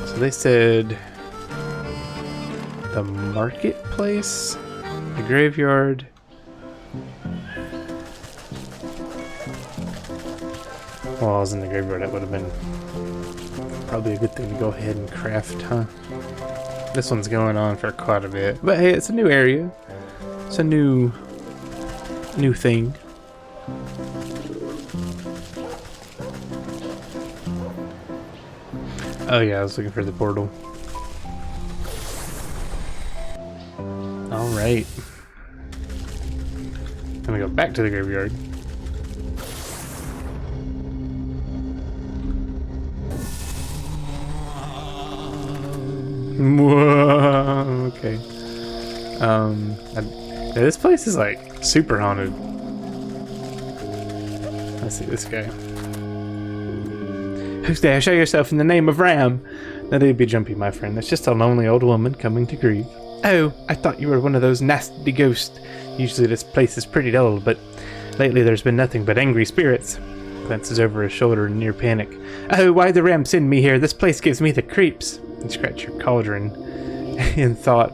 So they said the marketplace, the graveyard. Well, I was in the graveyard, that would have been probably a good thing to go ahead and craft, huh? This one's going on for quite a bit. But hey, it's a new area. It's a new thing. Oh yeah, I was looking for the portal. Alright. I'm gonna go back to the graveyard. Whoa, okay. Yeah, this place is like super haunted. Let's see this guy. Who's there? Show yourself in the name of Ram. Now they'd be jumpy, my friend. That's just a lonely old woman coming to grieve. Oh, I thought you were one of those nasty ghosts. Usually this place is pretty dull, but lately there's been nothing but angry spirits. Glances over his shoulder in near panic. Oh, why the Ram send me here? This place gives me the creeps. You scratch your cauldron in thought.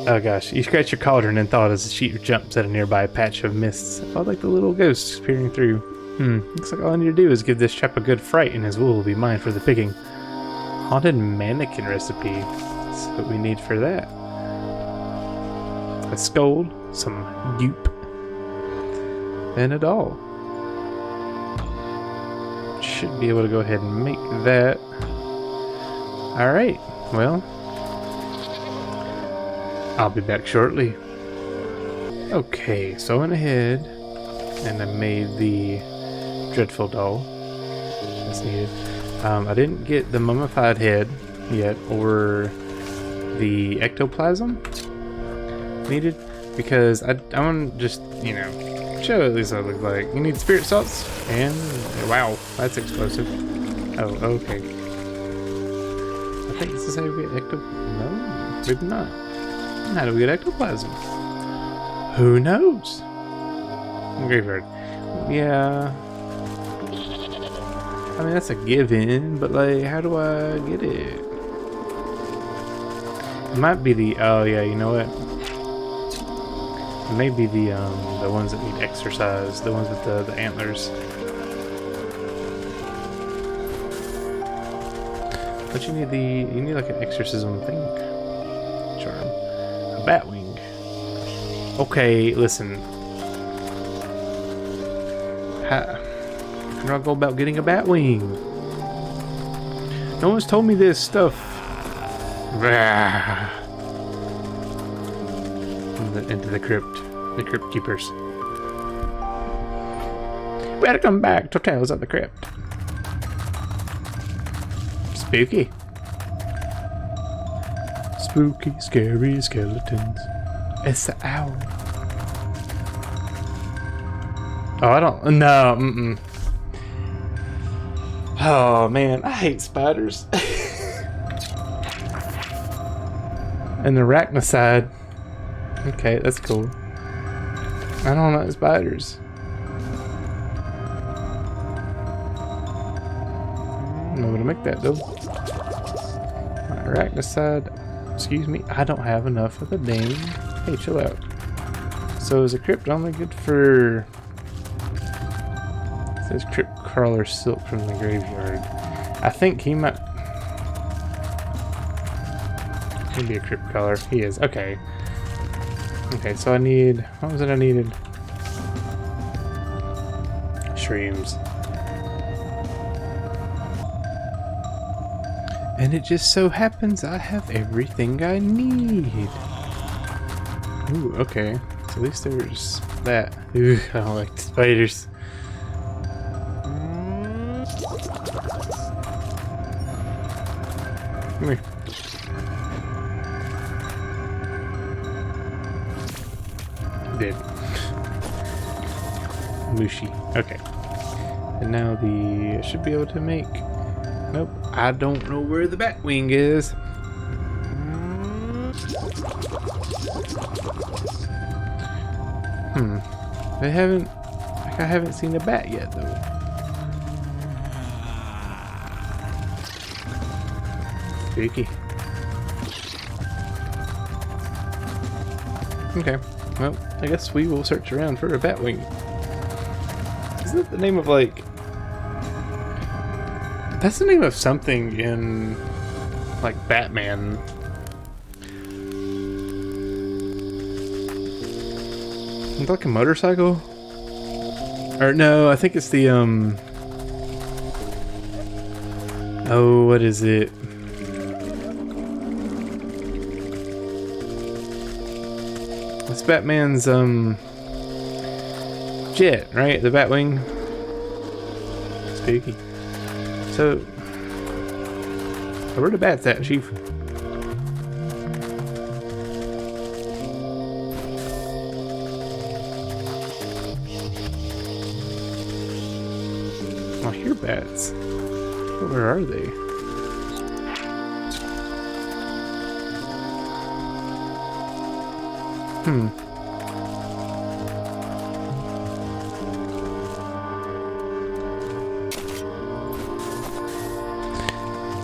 Oh gosh, you scratch your cauldron in thought as the sheep jumps at a nearby patch of mists. All like the little ghosts peering through. Looks like all I need to do is give this chap a good fright and his wool will be mine for the picking. Haunted mannequin recipe. That's what we need for that. A skull, some dupe, and a doll. Should be able to go ahead and make that. Alright, well, I'll be back shortly. Okay, so I went ahead and I made the dreadful doll. That's needed. I didn't get the mummified head yet, or the ectoplasm needed, because I want to just, you know, show at least what it looks like. You need spirit salts, and wow, that's explosive. Oh, okay. I think this is how we get no, maybe not. How do we get ectoplasm? Who knows? Graveyard. Yeah. I mean, that's a given, but like, how do I get it? It might be the, oh yeah, you know what? It may be the ones that need exercise, the ones with the antlers. But you need like an exorcism thing. Charm. A bat wing. Okay, listen. How do I go about getting a bat wing? No one's told me this stuff. Into the crypt keepers. We gotta come back to Tales of the Crypt. Spooky. Spooky, scary skeletons. It's the owl. Oh, I don't. No. Oh man, I hate spiders. And the arachnocide. Okay, that's cool. I don't like spiders. I'm not gonna make that though. Arachnocide. Excuse me, I don't have enough of the dang. Hey, chill out. So is a crypt only good for? It says crypt crawler silk from the graveyard. I think he might. Maybe a crypt crawler. He is. Okay. Okay, so I need. What was it I needed? Shrooms. And it just so happens I have everything I need. Ooh, okay. So at least there's that. Ooh, I don't like spiders. Come here. Dead. Mushy. Okay. And now I should be able to make. Nope. I don't know where the bat wing is. They haven't. Like I haven't seen a bat yet though. Spooky. Okay. Well, I guess we will search around for a bat wing. Isn't that the name of like? That's the name of something in like Batman. It's like a motorcycle? Or no, I think it's the oh, what is it? It's Batman's jet, right? The Batwing. Spooky. So where the bats at, Chief? I hear bats. But where are they?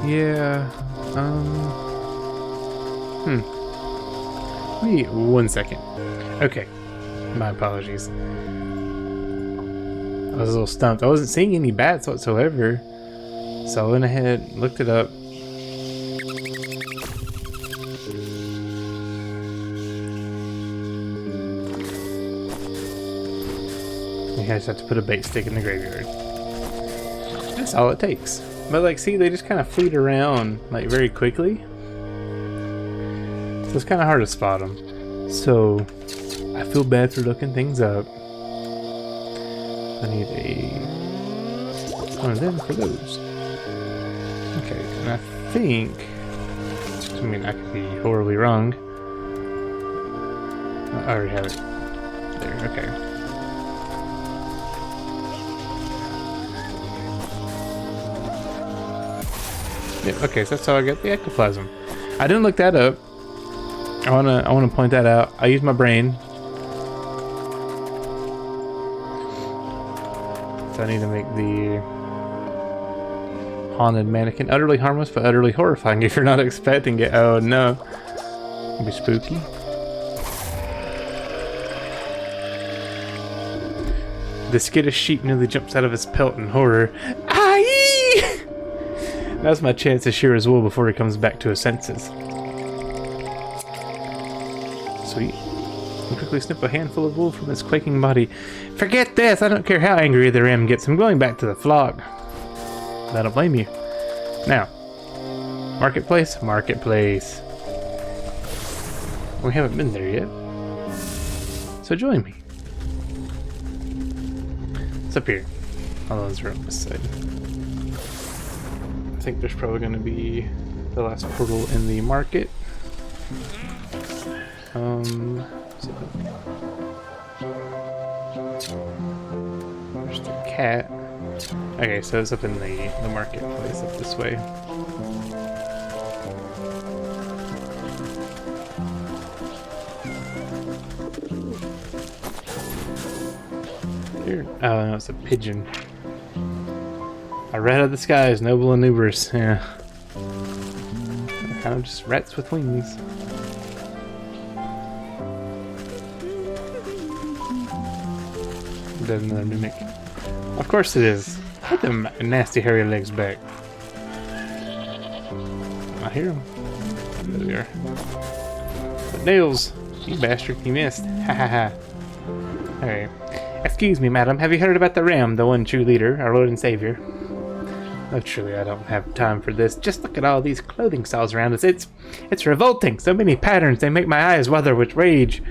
Yeah, Give me 1 second. Okay, my apologies. I was a little stumped. I wasn't seeing any bats whatsoever, so I went ahead and looked it up. You guys have to put a bait stick in the graveyard. That's all it takes. But like, see, they just kind of fleet around like very quickly, so it's kind of hard to spot them. So I feel bad for looking things up. I need one of them for those. Okay, and I think, I mean, I could be horribly wrong. I already have it there. Okay. Yeah, okay, so that's how I get the ectoplasm. I didn't look that up. I wanna point that out. I used my brain. So I need to make the haunted mannequin utterly harmless but utterly horrifying if you're not expecting it. Oh no. It'll be spooky. The skittish sheep nearly jumps out of his pelt in horror. Aye! That's my chance to shear his wool before he comes back to his senses. Sweet. I quickly snip a handful of wool from his quaking body. Forget this! I don't care how angry the ram gets. I'm going back to the flock. I don't blame you. Now, marketplace, marketplace. We haven't been there yet. So join me. It's up here. All those are up this side. I think there's probably going to be the last portal in the market. There's the cat. Okay, so it's up in the marketplace up this way. Here. Oh no, it's a pigeon. A rat of the skies, noble and numerous. Yeah. They're kind of just rats with wings. There's another mimic. Of course it is. Put them nasty hairy legs back. I hear them. There they are. But nails! You bastard, you missed. Ha ha ha. Okay. Excuse me, madam. Have you heard about the ram, the one true leader, our Lord and Savior? Oh, truly, I don't have time for this. Just look at all these clothing styles around us. It's revolting. So many patterns. They make my eyes wither with rage.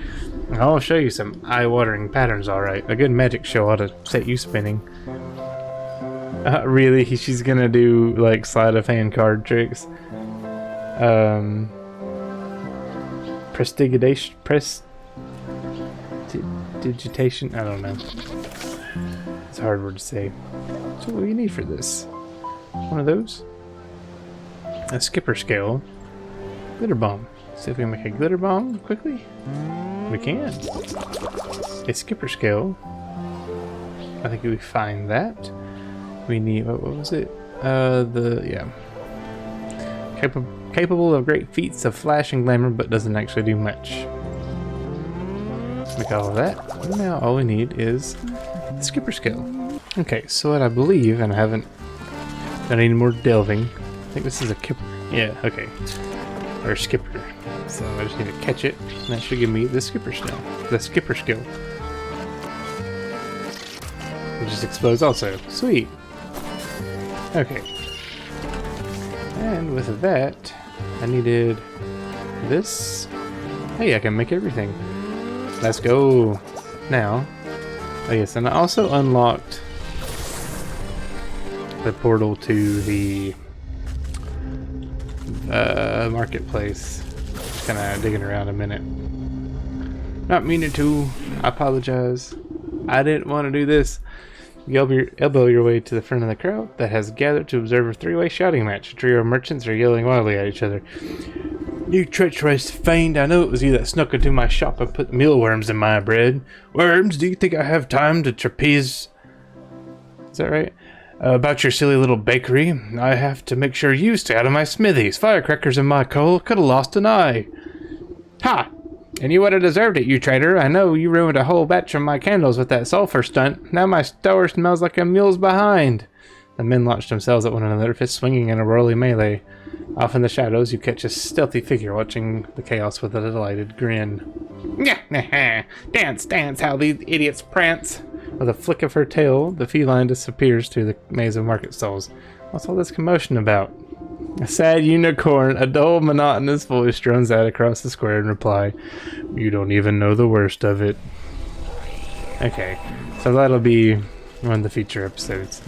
I'll show you some eye-watering patterns, all right. A good magic show ought to set you spinning. Really? She's gonna do, like, sleight-of-hand card tricks. Prestidigitation? I don't know. It's a hard word to say. So what do you need for this? One of those? A skipper scale. Glitter bomb. See if we can make a glitter bomb quickly. We can. A skipper scale. I think we find that. We need, what was it? Capable of great feats of flash and glamour, but doesn't actually do much. Make all of that. And now all we need is the skipper skill. Okay, so what I believe, and I haven't done any more delving. I think this is a kipper. Yeah, okay. Or skipper. So I just need to catch it, and that should give me the skipper skill. The skipper skill. It just explodes also. Sweet. Okay. And with that, I needed this. Hey, I can make everything. Let's go. Now, oh yes, and I also unlocked the portal to the marketplace. Just kind of digging around a minute. Not meaning to. I apologize. I didn't want to do this. You elbow your way to the front of the crowd that has gathered to observe a three-way shouting match. A trio of merchants are yelling wildly at each other. You treacherous fiend, I know it was you that snuck into my shop and put mealworms in my bread. Worms, do you think I have time to trapeze? Is that right? About your silly little bakery, I have to make sure you stay out of my smithies. Firecrackers in my coal, could have lost an eye. Ha! And you would have deserved it, you traitor. I know you ruined a whole batch of my candles with that sulfur stunt. Now my store smells like a mule's behind. The men launched themselves at one another, fists swinging in a whirly melee. Off in the shadows, you catch a stealthy figure watching the chaos with a delighted grin. Dance, dance, how these idiots prance. With a flick of her tail, the feline disappears through the maze of market stalls. What's all this commotion about? A sad unicorn, a dull, monotonous voice drones out across the square in reply. You don't even know the worst of it. Okay, so that'll be one of the feature episodes.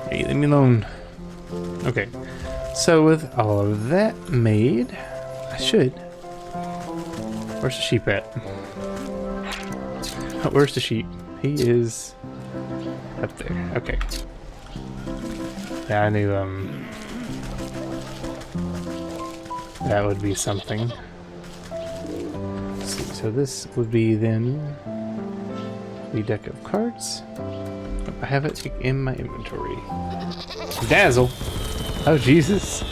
Hey, leave me alone. Okay, so with all of that made, I should... Where's the sheep at? Oh, where's the sheep? He is up there. Okay. Yeah, I knew that would be something. Let's see, so this would be then the deck of cards. I have it in my inventory. Dazzle! Oh, Jesus!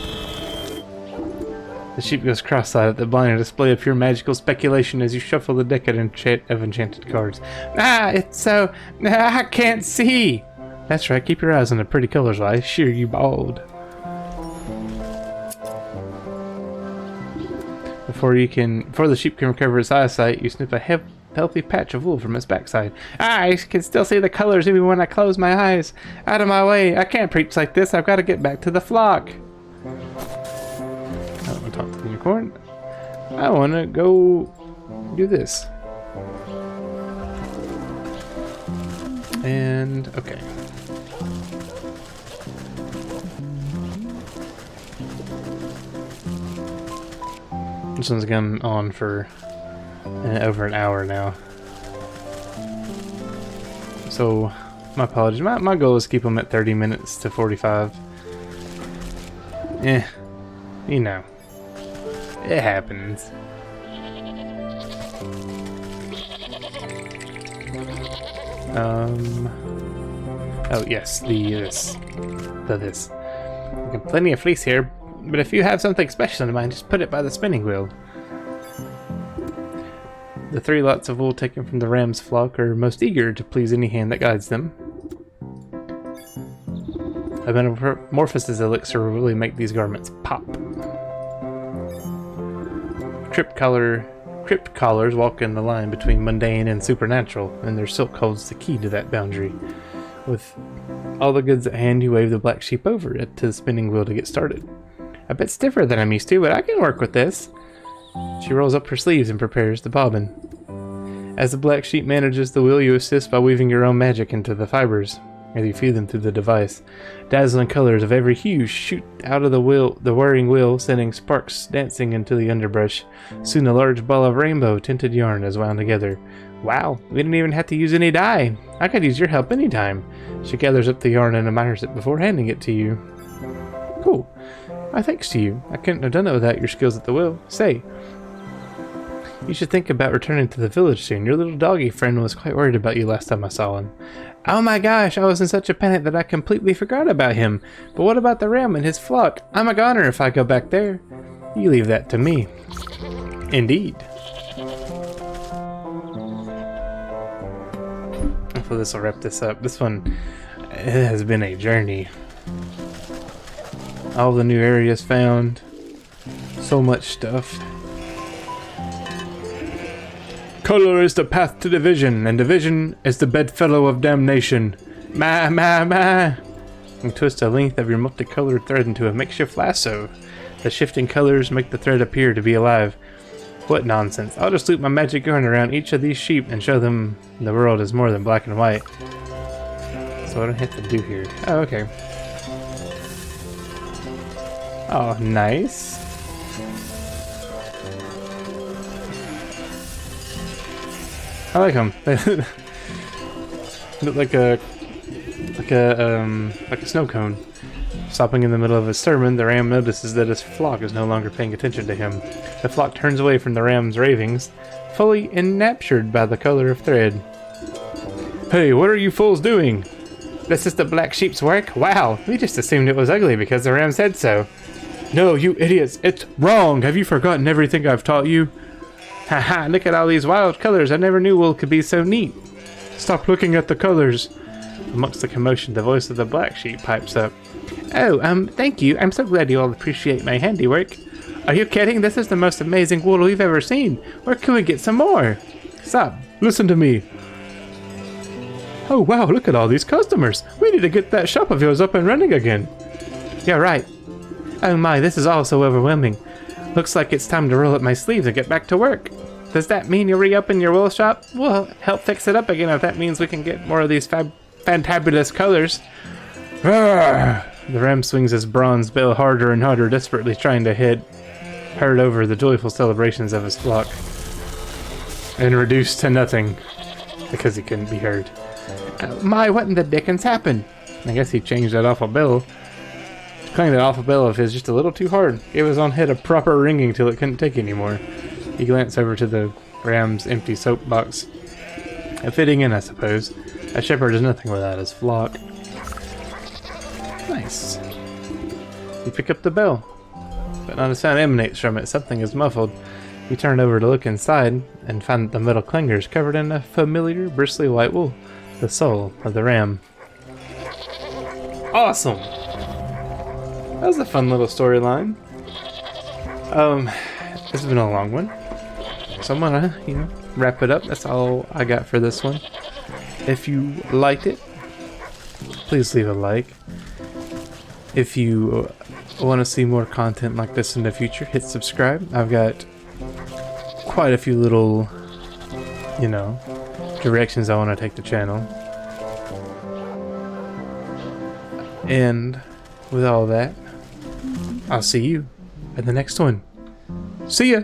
The sheep goes cross-eyed at the blinding display of pure magical speculation as you shuffle the deck of enchanted cards. Ah, it's so... I can't see! That's right, keep your eyes on the pretty colors while I shear you bald. Before the sheep can recover its eyesight, you snip a healthy patch of wool from its backside. I can still see the colors even when I close my eyes. Out of my way, I can't preach like this, I've got to get back to the flock. I want to talk to the unicorn. I want to go do this. And, okay. This one's gone on for over an hour now. So, my apologies. My goal is to keep them at 30 minutes to 45. You know. It happens. Oh yes, this. I got plenty of fleece here, but if you have something special in mind, just put it by the spinning wheel. The 3 lots of wool taken from the ram's flock are most eager to please any hand that guides them. A metamorphosis elixir will really make these garments pop. Crypt callers walk in the line between mundane and supernatural, and their silk holds the key to that boundary. With all the goods at hand, you wave the black sheep over it to the spinning wheel to get started. A bit stiffer than I'm used to, but I can work with this. She rolls up her sleeves and prepares the bobbin. As the black sheep manages the wheel, you assist by weaving your own magic into the fibers as you feed them through the device. Dazzling colors of every hue shoot out of the whirring wheel, sending sparks dancing into the underbrush. Soon a large ball of rainbow-tinted yarn is wound together. Wow, we didn't even have to use any dye. I could use your help anytime. She gathers up the yarn and admires it before handing it to you. Cool. My thanks to you. I couldn't have done it without your skills at the wheel. Say, you should think about returning to the village soon. Your little doggy friend was quite worried about you last time I saw him. Oh my gosh, I was in such a panic that I completely forgot about him. But what about the ram and his flock? I'm a goner if I go back there. You leave that to me. Indeed. Hopefully this will wrap this up. This one, it has been a journey. All the new areas found. So much stuff. Color is the path to division, and division is the bedfellow of damnation. Ma. You twist the length of your multicolored thread into a makeshift lasso. The shifting colors make the thread appear to be alive. What nonsense. I'll just loop my magic yarn around each of these sheep and show them the world is more than black and white. So what do I have to do here? Oh, okay. Oh, nice. I like them. They look like a snow cone. Stopping in the middle of his sermon, the ram notices that his flock is no longer paying attention to him. The flock turns away from the ram's ravings, fully enraptured by the color of thread. Hey, what are you fools doing? This is the black sheep's work? Wow, we just assumed it was ugly because the ram said so. No, you idiots, it's wrong. Have you forgotten everything I've taught you? Haha, look at all these wild colors. I never knew wool could be so neat. Stop looking at the colors. Amongst the commotion, the voice of the black sheep pipes up. Oh, thank you. I'm so glad you all appreciate my handiwork. Are you kidding? This is the most amazing wool we've ever seen. Where can we get some more? Stop. Listen to me. Oh, wow, look at all these customers. We need to get that shop of yours up and running again. Yeah, right. Oh my, this is all so overwhelming. Looks like it's time to roll up my sleeves and get back to work. Does that mean you'll re-open your wool shop? We'll help fix it up again if that means we can get more of these fantabulous colors. Arrgh! The ram swings his bronze bill harder and harder, desperately trying to herd over the joyful celebrations of his flock. And reduced to nothing, because he couldn't be heard. My, what in the dickens happened? I guess he changed that awful bill. Clang that awful bell of his just a little too hard. It was on hit a proper ringing till it couldn't take anymore. He glanced over to the ram's empty soapbox. Fitting in, I suppose. A shepherd is nothing without his flock. Nice. You pick up the bell. but not a sound emanates from it. Something is muffled. You turn over to look inside and find that the metal clinger is covered in a familiar bristly white wool, the soul of the ram. Awesome! That was a fun little storyline. This has been a long one, so I'm gonna, wrap it up. That's all I got for this one. If you liked it, please leave a like. If you want to see more content like this in the future, hit subscribe. I've got quite a few little, directions I want to take the channel. And with all that, I'll see you at the next one. See ya!